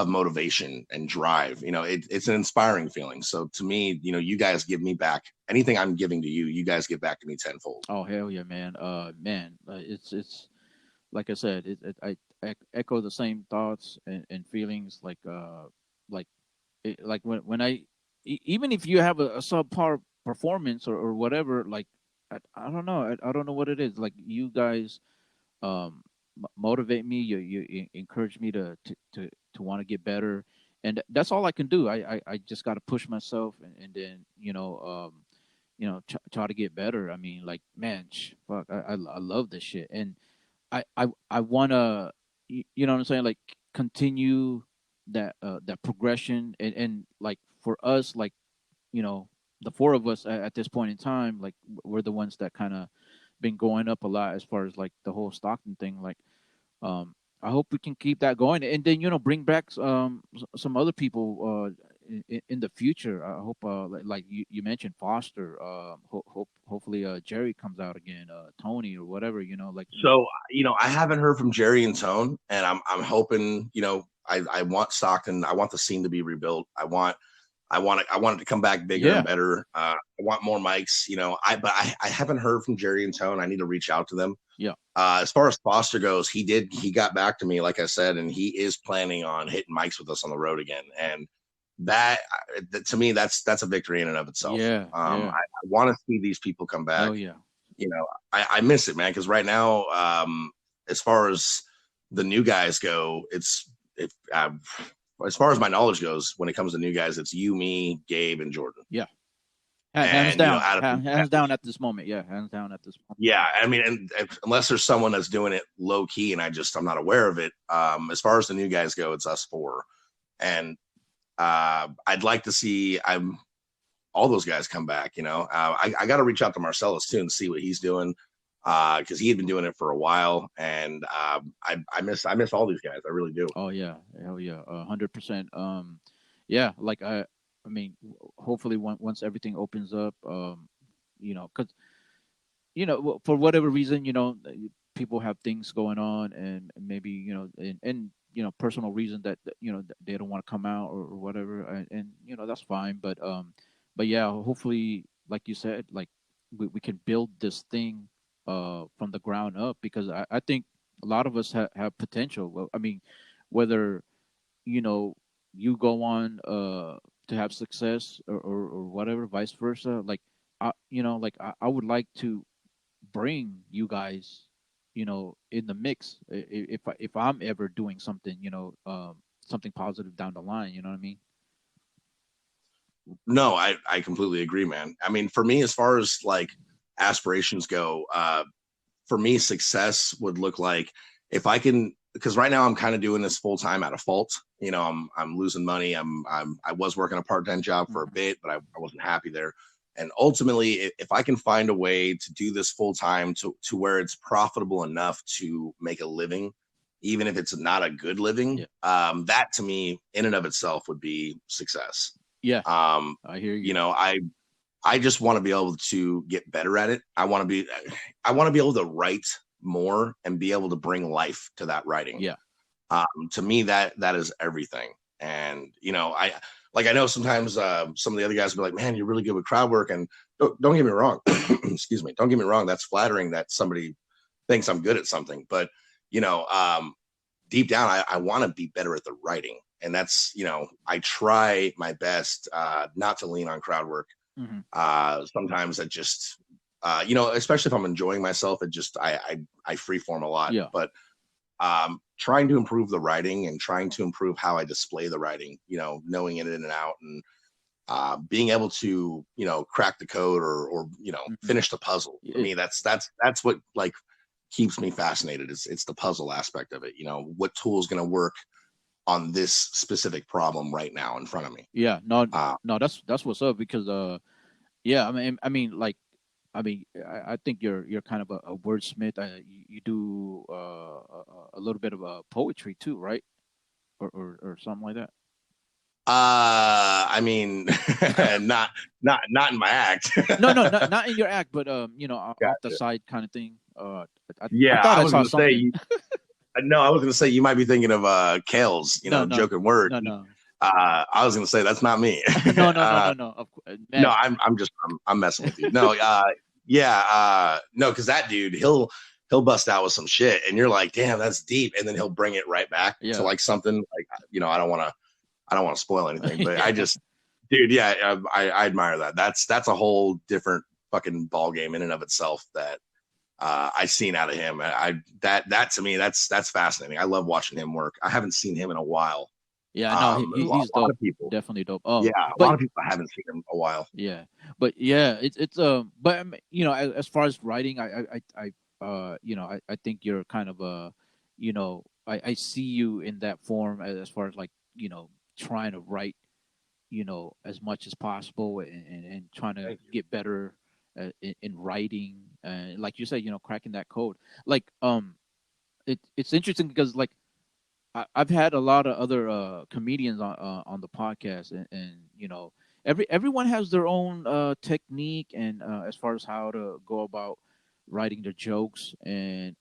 motivation and drive. It's an inspiring feeling. So to me, you guys give me back anything I'm giving to you. You guys give back to me tenfold. Oh hell yeah, man. Man, it's like I said, I echo the same thoughts and feelings. Like like when even if you have a subpar performance or whatever, like I don't know, I don't know what it is. Like you guys motivate me. You encourage me to want to get better, and that's all I can do. I just got to push myself, and then try to get better. I mean, like man, fuck, I love this shit, and I want to, you know what I'm saying, like continue that progression. And like for us, like the four of us at this point in time, like we're the ones that kind of been going up a lot as far as like the whole Stockton thing. Like um I hope we can keep that going, and then bring back some other people in the future. I hope like you mentioned Foster. Hopefully Jerry comes out again, Tony or whatever. Like So, I haven't heard from Jerry and Tone, and I'm hoping, I want Stockton. I want the scene to be rebuilt. I want it to come back bigger yeah, and better. I want more mics, but I haven't heard from Jerry and Tone. I need to reach out to them. yeah. As far as Foster goes, he got back to me, like I said, and he is planning on hitting mics with us on the road again. And that, to me, that's a victory in and of itself. Yeah, yeah. I want to see these people come back. Hell yeah. I miss it, man. Cause right now, as far as the new guys go, as far as my knowledge goes, when it comes to new guys, it's you, me, Gabe, and Jordan. Yeah. Hands And down, out of hands down at this moment. Yeah, hands down at this moment. yeah, I mean, and unless there's someone that's doing it low key and I'm not aware of it. As far as the new guys go, it's us four, and I'd like to see all those guys come back. I got to reach out to Marcellus too and see what he's doing, because he had been doing it for a while, and I miss all these guys. I really do. Oh yeah, hell yeah, 100%. Yeah, like I mean, hopefully once everything opens up, because for whatever reason, people have things going on, and maybe and personal reason that they don't want to come out or whatever, and that's fine. But yeah, hopefully, like you said, like we can build this thing from the ground up, because I think a lot of us have potential. Well, I mean, whether you know you go on to have success, or whatever, vice versa, like I would like to bring you guys, in the mix, if I'm ever doing something, something positive down the line. You know what I mean? No, I completely agree, man. I mean, for me, as far as like aspirations go, for me, success would look like if I can, because right now I'm kind of doing this full time out of fault. I'm losing money. I was working a part time job for a Hmm. bit, but I wasn't happy there. And ultimately, if I can find a way to do this full time to where it's profitable enough to make a living, even if it's not a good living, Yeah. that to me, in and of itself, would be success. Yeah, Um, I hear you you. know, I just want to be able to get better at it. I want to be able to write more and be able to bring life to that writing. Yeah. To me, that is everything. And I know sometimes some of the other guys will be like, "Man, you're really good with crowd work." And don't get me wrong, excuse me, don't get me wrong. That's flattering that somebody thinks I'm good at something, but you know, um, deep down, I want to be better at the writing. And that's, I try my best not to lean on crowd work. Hmm. Sometimes it just, especially if I'm enjoying myself, it just, I free form a lot. Yeah. But trying to improve the writing and trying to improve how I display the writing, knowing it in and out, and being able to, crack the code or Hmm. finish the puzzle. For me, that's what like keeps me fascinated. It's the puzzle aspect of it. What tool is going to work on this specific problem right now in front of me. Yeah. No, Uh, no, that's what's up, because yeah, I mean, like, I think you're kind of a wordsmith. You do a little bit of poetry too, right? Or something like that. I mean, not in my act. No, no, not in your act, but off the Gotcha. side kind of thing. I Yeah, thought I I was saw gonna say something. no, I was gonna say you might be thinking of Kales, No, no, joking word. no, no, I was gonna say that's not me. no, no, no, no, no. No, Man. I'm messing with you. No, yeah, no, because that dude, he'll bust out with some shit, and you're like, damn, that's deep, and then he'll bring it right back to Yeah. like something like, I don't want to spoil anything, but I Yeah. just, dude, yeah, I admire that. That's a whole different fucking ball game in and of itself that I've seen out of him. That to me, that's fascinating. I love watching him work. I haven't seen him in a while. Yeah. No, he's A lot dope. of people, Definitely dope. yeah, a But lot of people I haven't seen him in a while. yeah, but yeah, it's but as far as writing, I think you're kind of I see you in that form, as far as like trying to write as much as possible, and trying to Thank you. get better in writing, like you said, cracking that code. Like it's interesting, because like I've had a lot of other comedians on the podcast, and everyone has their own technique, and as far as how to go about writing their jokes, and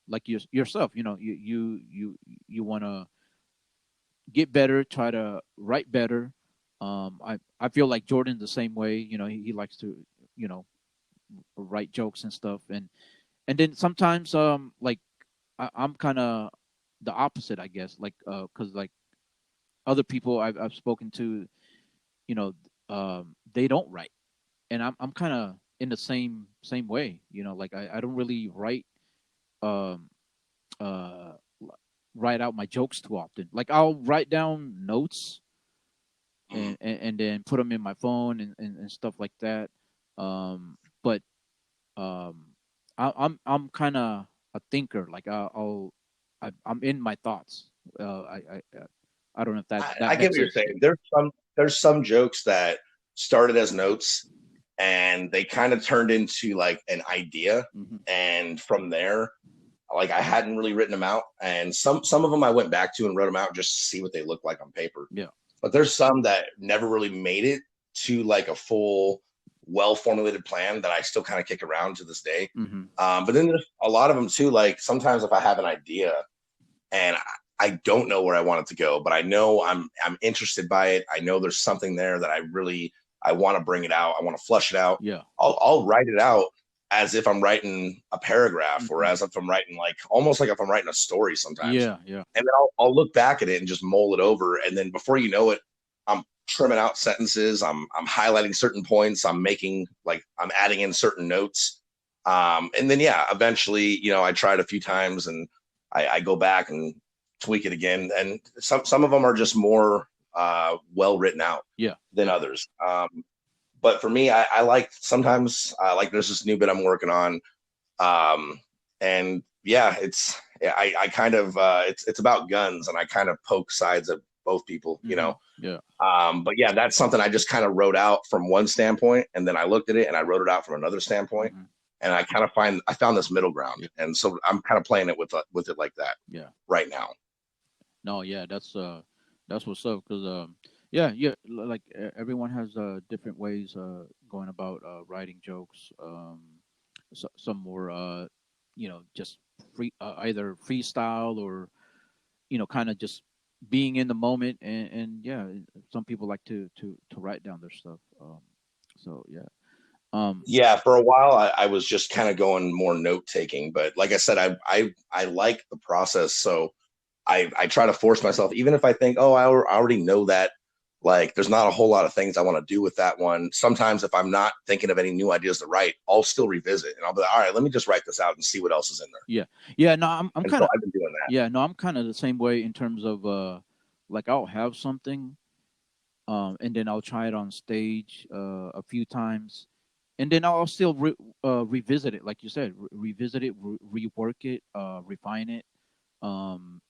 like yourself, you want to get better, try to write better. I feel like Jordan the same way. He likes to you know write jokes and stuff, and then sometimes like I'm kind of the opposite, I guess. Like, because like other people I've spoken to, you know, they don't write, and I'm kind of in the same way. Like I don't really um uh write out my jokes too often. Like I'll write down notes, and then put them in my phone and stuff like that. But um, I'm kind of a thinker. Like I'm in my thoughts. I don't know if I that get makes what you're sense. saying. There's some jokes that started as notes and they kind of turned into like an idea, Hmm. and from there, like I hadn't really written them out, and some of them I went back to and wrote them out just to see what they look like on paper. Yeah. But there's some that never really made it to like a full, well formulated plan that I still kind of kick around to this day. Hmm. But then there's a lot of them too. Like sometimes if I have an idea and I don't know where I want it to go, but I know I'm interested by it. I know there's something there that I want to bring it out. I want to flush it out. Yeah. I'll write it out as if I'm writing a paragraph, or Hmm. as if I'm writing like almost like if I'm writing a story sometimes. Yeah. Yeah. And then I'll look back at it and just mull it over. And then before you know it, I'm trimming out sentences. I'm highlighting certain points. I'm adding in certain notes. And then, yeah, eventually, I tried a few times and I go back and tweak it again. And some of them are just more well written out Yeah. than others. But for me, I like sometimes like there's this new bit I'm working on. And yeah, I kind of it's about guns, and I kind of poke sides at both people, Hmm. Yeah. But yeah, that's something I just kind of wrote out from one standpoint, and then I looked at it and I wrote it out from another standpoint, Hmm. and I found this middle ground, Yeah. and so I'm kind of playing it with it like that Yeah. right now. No, yeah, that's what's up. Cause yeah, yeah, like everyone has different ways going about writing jokes. Some more just either freestyle or kind of just being in the moment, and yeah, some people like to write down their stuff. So yeah. Um. Yeah, for a while I was just kind of going more note taking, but like I said, I like the process, so I try to force myself, even if I think, oh, I already know that. Like, there's not a whole lot of things I want to do with that one. Sometimes, if I'm not thinking of any new ideas to write, I'll still revisit, and I'll be like, all right, let me just write this out and see what else is in there. Yeah. Yeah. No, I'm And kind so of I've been doing that. yeah. No, I'm kind of the same way in terms of like I'll have something and then I'll try it on stage a few times, and then I'll still revisit it, like you said, revisit it, rework it, refine it.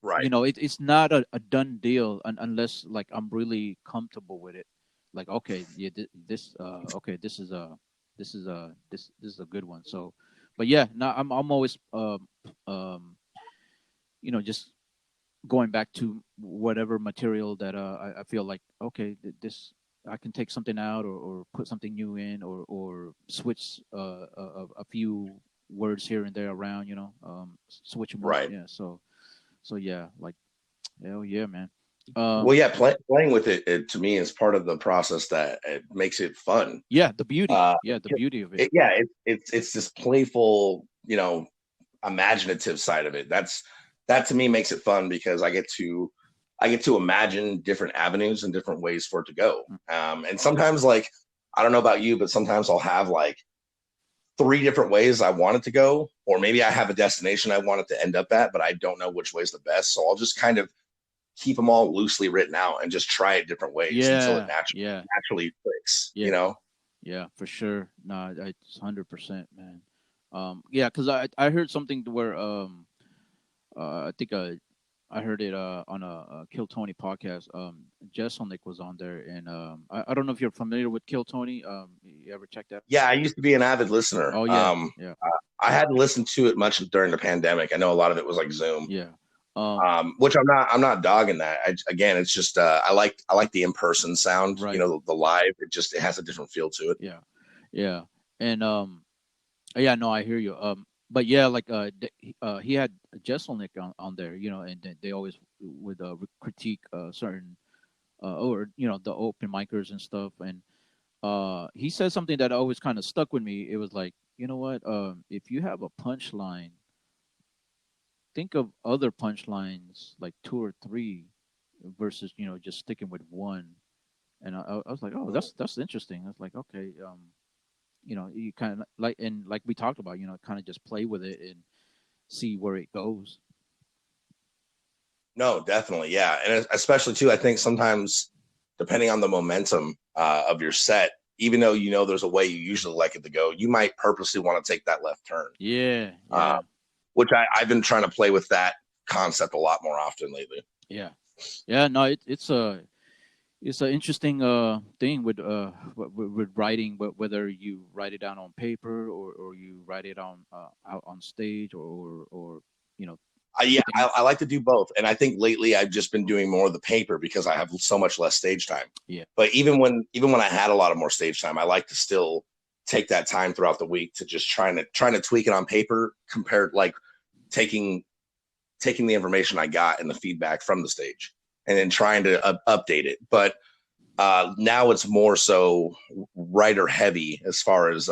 Right. It's not a done deal unless like I'm really comfortable with it. Like, okay, yeah, okay, this is a good one. So, but yeah, no, I'm always just going back to whatever material that I feel like okay this I can take something out or put something new in or switch a few words here and there around, switch them up, Right. yeah. So yeah, like hell yeah, man. Well, yeah, playing with it to me is part of the process that it makes it fun. Yeah, the beauty, Uh, yeah, the beauty of it. yeah, it's this playful, imaginative side of it. That to me makes it fun because I get to imagine different avenues and different ways for it to go. Mm. And sometimes, like, I don't know about you, but sometimes I'll have like three different ways I want it to go, or maybe I have a destination I want it to end up at, but I don't know which way is the best. So I'll just kind of keep them all loosely written out and just try it different ways until it Yeah, yeah, naturally clicks, yeah, yeah, for sure. No, it's 100%, man. Yeah, because I heard something where I think I heard it on a Kill Tony podcast. Jesselnick was on there, and I don't know if you're familiar with Kill Tony. You ever check that? Yeah, I used to be an avid listener. Oh yeah, yeah, I hadn't listened to it much during the pandemic. I know a lot of it was like Zoom, yeah. which I'm not dogging that. Again, it's just I like the in person sound. Right. The live. It has a different feel to it. Yeah, yeah, and yeah, no, I hear you. But yeah, like he had Jesselnick on there, and they always would critique certain or the open micers and stuff, and he said something that always kind of stuck with me. It was like, you know what, if you have a punchline, think of other punchlines like two or three versus just sticking with one. And I was like, oh, that's interesting. I was like, okay, you kind of like, and like we talked about, kind of just play with it and see where it goes. No, definitely, yeah, and especially too, I think sometimes depending on the momentum of your set, even though you know there's a way you usually like it to go, you might purposely want to take that left turn. Yeah, Uh, yeah, which I've been trying to play with that concept a lot more often lately. yeah, yeah. No, it's an interesting thing with with writing, but whether you write it down on paper or you write it on out on stage or you know Yeah, sitting. I like to do both, and I think lately I've just been doing more of the paper because I have so much less stage time. Yeah. But even when I had a lot of more stage time, I like to still take that time throughout the week to just trying to tweak it on paper compared like taking taking the information I got and the feedback from the stage and then trying to update it. But now it's more so writer heavy as far as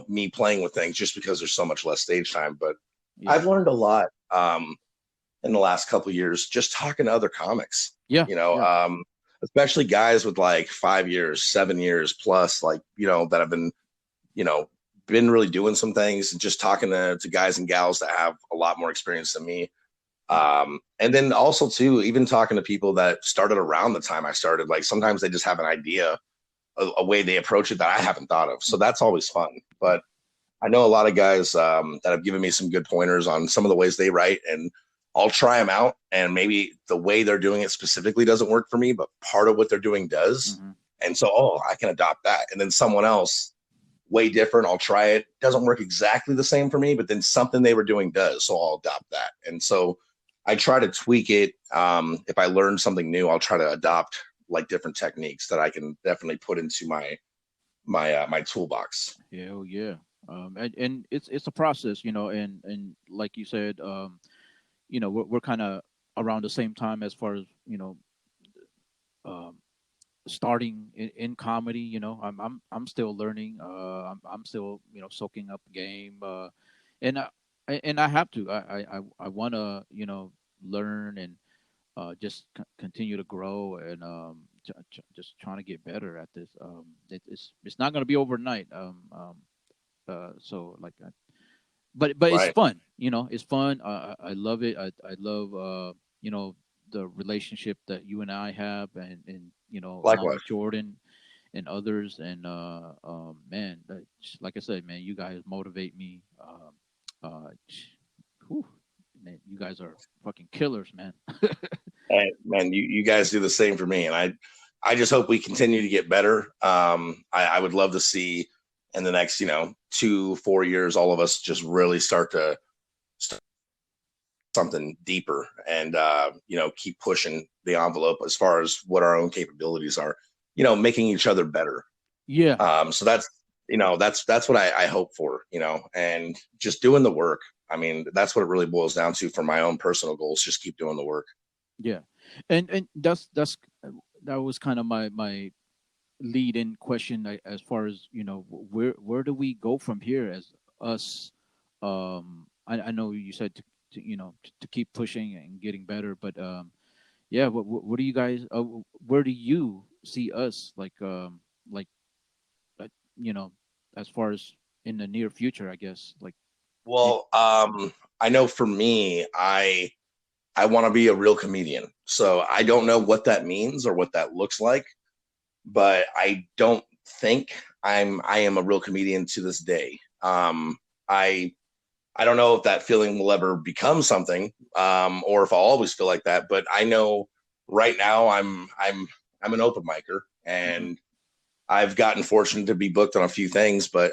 me playing with things just because there's so much less stage time. But Yeah. I've learned a lot in the last couple of years just talking to other comics. Yeah. You know, Yeah. especially guys with like 5 years, 7 years plus, like that have you know been really doing some things and just talking to guys and gals that have a lot more experience than me. And then also too, even talking to people that started around the time I started, like sometimes they just have an idea, a way they approach it that I haven't thought of. So that's always fun. But I know a lot of guys that have given me some good pointers on some of the ways they write, and I'll try them out. And maybe the way they're doing it specifically doesn't work for me, but part of what they're doing does. Mm-hmm. And so, I can adopt that. And then someone else, way different, I'll try it. Doesn't work exactly the same for me, but then something they were doing does. So I'll adopt that. And so I try to tweak it. If I learn something new, I'll try to adopt like different techniques that I can definitely put into my toolbox. Yeah. Oh, yeah. And it's a process, and like you said, we're kind of around the same time as far as um, starting in comedy. I'm still learning. I'm still soaking up game. And I have to. I want to learn and just continue to grow and just trying to get better at this. It's not going to be overnight. So like, but it's Right. fun. It's fun. I love it. I love the relationship that you and I have, and along Likewise. with Jordan and others. And man, like I said, man, you guys motivate me. Uh, whew, man, you guys are fucking killers, man. And man, you guys do the same for me, and I just hope we continue to get better. I would love to see in the next 2-4 years, all of us just really start something deeper and keep pushing the envelope as far as what our own capabilities are. Making each other better. Yeah, So that's what I hope for. And just doing the work. I mean, that's what it really boils down to for my own personal goals. Just keep doing the work. yeah, and that was kind of my lead in question, as far as where do we go from here as us. I know you said to keep pushing and getting better, but yeah, what do you guys where do you see us, like uh, you know as far as in the near future, I guess, like it, Well, I know for me, I want to be a real comedian. So I don't know what that means or what that looks like, but I don't think I am a real comedian to this day. I I don't know if that feeling will ever become something, or if I'll always feel like that. But I know right now I'm an open micer, mhm, and I've gotten fortunate to be booked on a few things, but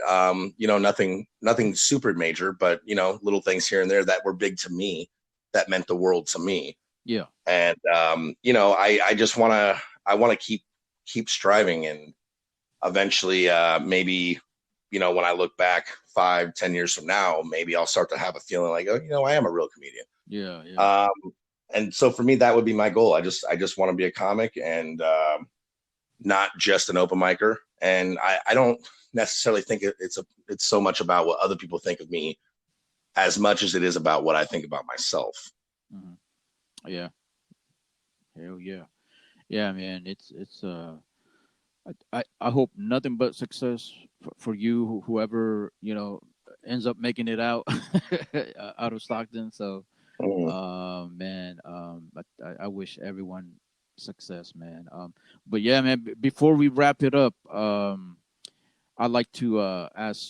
nothing super major, but little things here and there that were big to me, that meant the world to me. yeah, And I just I want to keep striving, and eventually, maybe when I look back 5-10 years from now, maybe I'll start to have a feeling like, oh, I am a real comedian. yeah, yeah, Um, and so for me, that would be my goal. I just want to be a comic, and not just an open micer. And I don't necessarily think it's so much about what other people think of me as much as it is about what I think about myself. mhm, yeah, hell yeah, yeah, man. It's I hope nothing but success for you, whoever ends up making it out out of Stockton. So, Mm. man, I wish everyone. success, man. But yeah, man. Before we wrap it up, I'd like to ask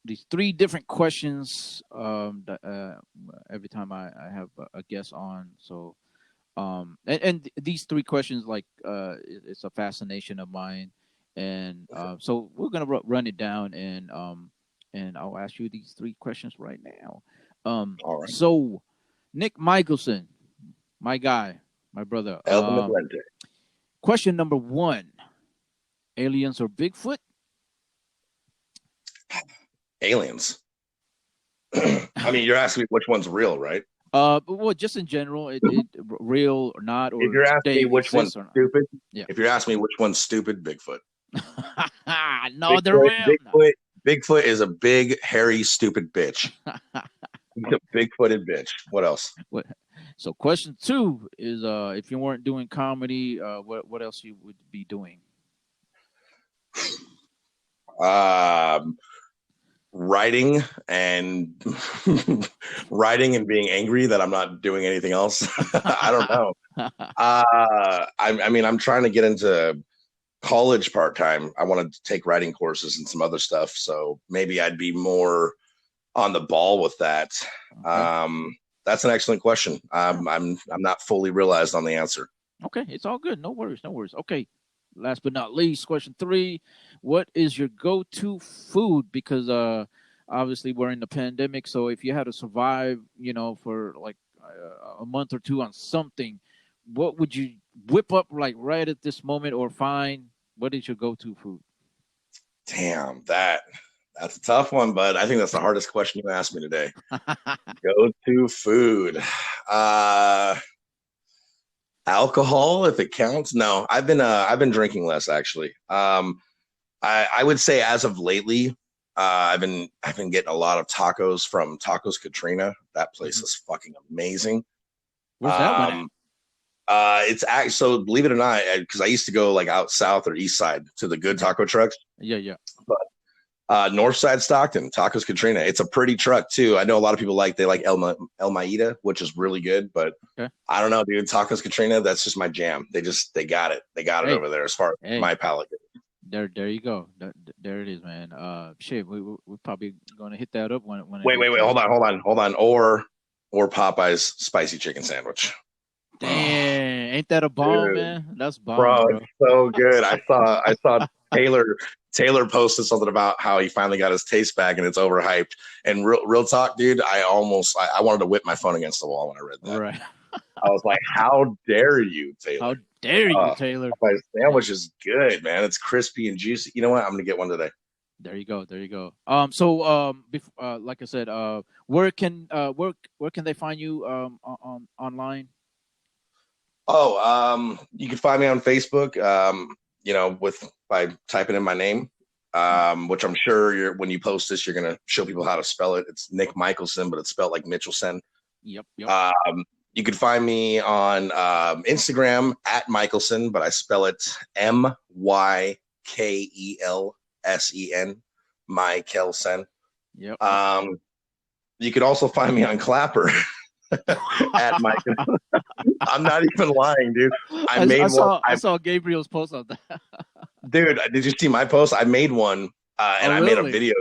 these three different questions that, every time I have a guest on. So, and these three questions, like, it's a fascination of mine, and so we're gonna run it down, and I'll ask you these three questions right now. All right. So Nick Michelsen, my guy, my brother. Elvin Maglinte. Question number one: aliens or Bigfoot? Aliens. I mean, you're asking me which one's real, right? But well, just in general, it real or not, If or you're asking they me which one's exist or not. stupid, Yeah. if you're asking me which one's stupid, Bigfoot. No, they're real. Bigfoot is a big, hairy, stupid bitch. He's a big-footed bitch. What else? What? So, question two is, if you weren't doing comedy, what else you would be doing? Um, writing and writing and being angry that I'm not doing anything else. I don't know. I mean, I'm trying to get into college part-time. I want to take writing courses and some other stuff. So maybe I'd be more on the ball with that. Okay. That's an excellent question. I'm not fully realized on the answer. Okay, it's all good. No worries, no worries. Okay, last but not least, question three: what is your go-to food? Because obviously we're in the pandemic, so if you had to survive, for like a month or two on something, what would you whip up like right at this moment, or find? What is your go-to food? Damn, that's a tough one, but I think that's the hardest question you asked me today. Go to food. Uh Alcohol, if it counts. No, I've been drinking less actually. I would say as of lately, I've been getting a lot of tacos from Tacos Katrina. That place Mhm. is fucking amazing. Where's that one at? Um, it's actually, so believe it or not, because I used to go like out south or east side to the good Okay. taco trucks. Yeah, yeah. But north side Stockton, Tacos Katrina. It's a pretty truck too. I know a lot of people they like El Maida, which is really good, but Okay. I don't know, dude. Tacos Katrina, that's just my jam. They got it. They got it Hey, over there as far as hey. my palate goes. There you go. There it is, man. Shit, we're probably gonna hit that up when it Wait, gets wait, wait. closer. Hold on. Or Popeye's spicy chicken sandwich. Oh, Dang, ain't that a bomb, dude, man? That's bomb, bro, it's bro. so good. I saw Taylor posted something about how he finally got his taste back and it's overhyped. And real talk, dude, I wanted to whip my phone against the wall when I read that. Right. I was like, how dare you, How Taylor? dare you, Uh, Taylor? my Eh, sandwich is good, man. It's crispy and juicy. You know what? I'm gonna get one today. There you go. There you go. So, like I said, where can they find you on online? Oh, you can find me on Facebook. With by typing in my name, Mm. which I'm sure when you post this, you're gonna show people how to spell it. It's Nick Michelsen, but it's spelled like Michelsen. Yep, yep. Um, you can find me on Instagram at Michelsen, but I spell it Mykelsen, Michelsen. Yep, yep. Um, you could also find me on Clapper at Mike. I'm not even lying, dude. I I made one. I saw Gabriel's post on that. Dude, did you see my post? I made one, Oh, and I made a really? video.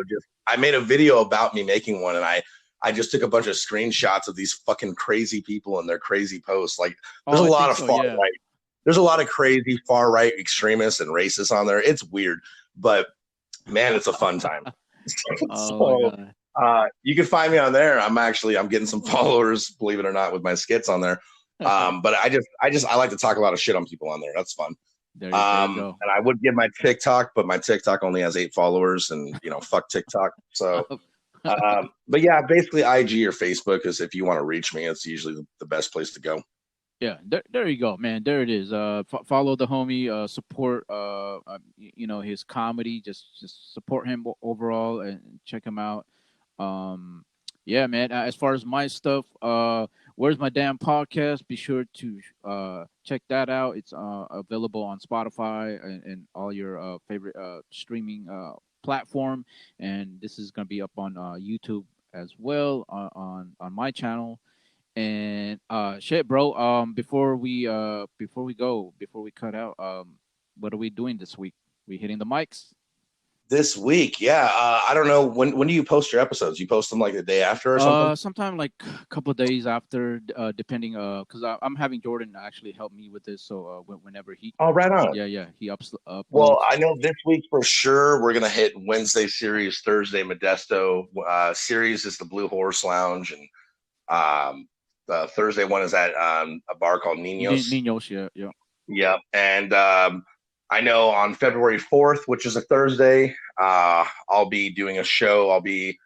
I made a video about me making one, and I just took a bunch of screenshots of these fucking crazy people and their crazy posts. Like, there's Oh, a I lot think of so. far Yeah. right. There's a lot of crazy far right extremists and racists on there. It's weird, but man, it's a fun time. Oh my So god. you can find me on there. I'm getting some followers, believe it or not, with my skits on there. But I like to talk a lot of shit on people on there. That's fun. There you go. And I would give my TikTok, but my TikTok only has 8 followers, and fuck TikTok. So, but yeah, basically IG or Facebook is if you want to reach me, it's usually the best place to go. Yeah, there you go, man. There it is. Follow the homie. Support. His comedy. Just support him overall and check him out. Um, yeah, man. As far as my stuff, where's my damn podcast? Be sure to check that out. It's available on Spotify and all your favorite streaming platform. And this is gonna be up on YouTube as well on my channel. And shit, bro. Before we cut out, what are we doing this week? We hitting the mics? This week, yeah. I don't know when do you post your episodes? You post them like the day after or something? Sometime like a couple of days after, depending. Because I'm having Jordan actually help me with this. So whenever he, Oh, right on. yeah, he Well, uploads. I know this week for sure we're gonna hit Wednesday series, Thursday Modesto. Series is the Blue Horse Lounge, and the Thursday one is at a bar called Ninos. Ninos, yeah, yeah. Yep. And I know on February 4th, which is a Thursday, I'll be doing a show. I'll be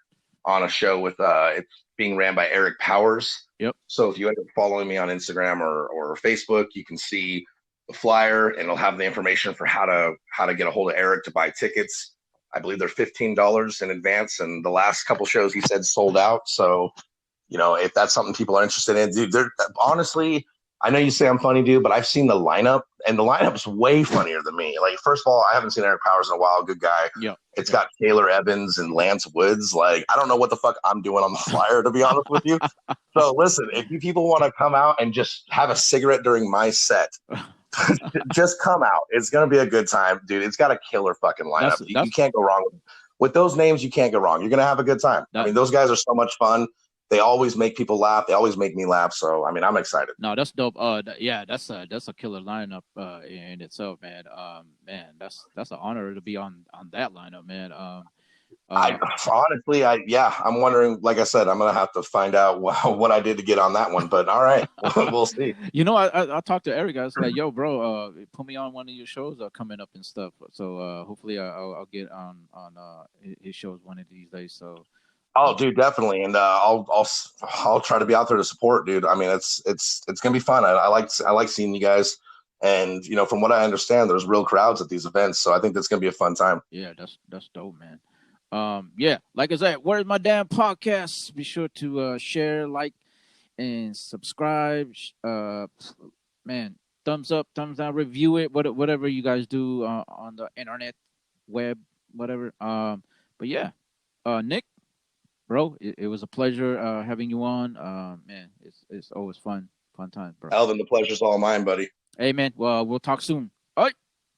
on a show with it's being ran by Eric Powers. Yep. So if you end up following me on Instagram or Facebook, you can see the flyer and it'll have the information for how to get a hold of Eric to buy tickets. I believe they're $15 in advance, and the last couple shows he said sold out. So, if that's something people are interested in, dude, they're honestly, I know you say I'm funny, dude, but I've seen the lineup, and the lineup's way funnier than me. Like, first of all, I haven't seen Eric Powers in a while. Good guy. Yeah. It's got Taylor Evans and Lance Woods. Like, I don't know what the fuck I'm doing on the flyer, to be honest with you. So, listen, if you people want to come out and just have a cigarette during my set, just come out. It's going to be a good time, dude. It's got a killer fucking lineup. You can't go wrong with those names. You can't go wrong. You're going to have a good time. I mean, those guys are so much fun. They always make people laugh. They always make me laugh. So, I mean, I'm excited. No, that's dope. Yeah, that's a killer lineup in itself, man. Man, that's an honor to be on that lineup, man. I'm wondering. Like I said, I'm gonna have to find out what I did to get on that one. But all right, we'll see. I talked to Eric. I was like, "Yo, bro, put me on one of your shows coming up and stuff." So hopefully, I'll get on his shows one of these days. So. Oh, dude, definitely, and I'll try to be out there to support, dude. I mean, it's gonna be fun. I like seeing you guys, and from what I understand, there's real crowds at these events, so I think that's gonna be a fun time. Yeah, that's dope, man. Yeah, like I said, where's my damn podcast? Be sure to share, like, and subscribe. Man, thumbs up, thumbs down, review it, whatever you guys do on the internet, web, whatever. But yeah, Nick, bro, it was a pleasure having you on. Man, it's always fun time, bro. Elvin, the pleasure's all mine, buddy. Hey, man. Well, we'll talk soon. All right.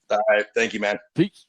All right. Thank you, man. Peace.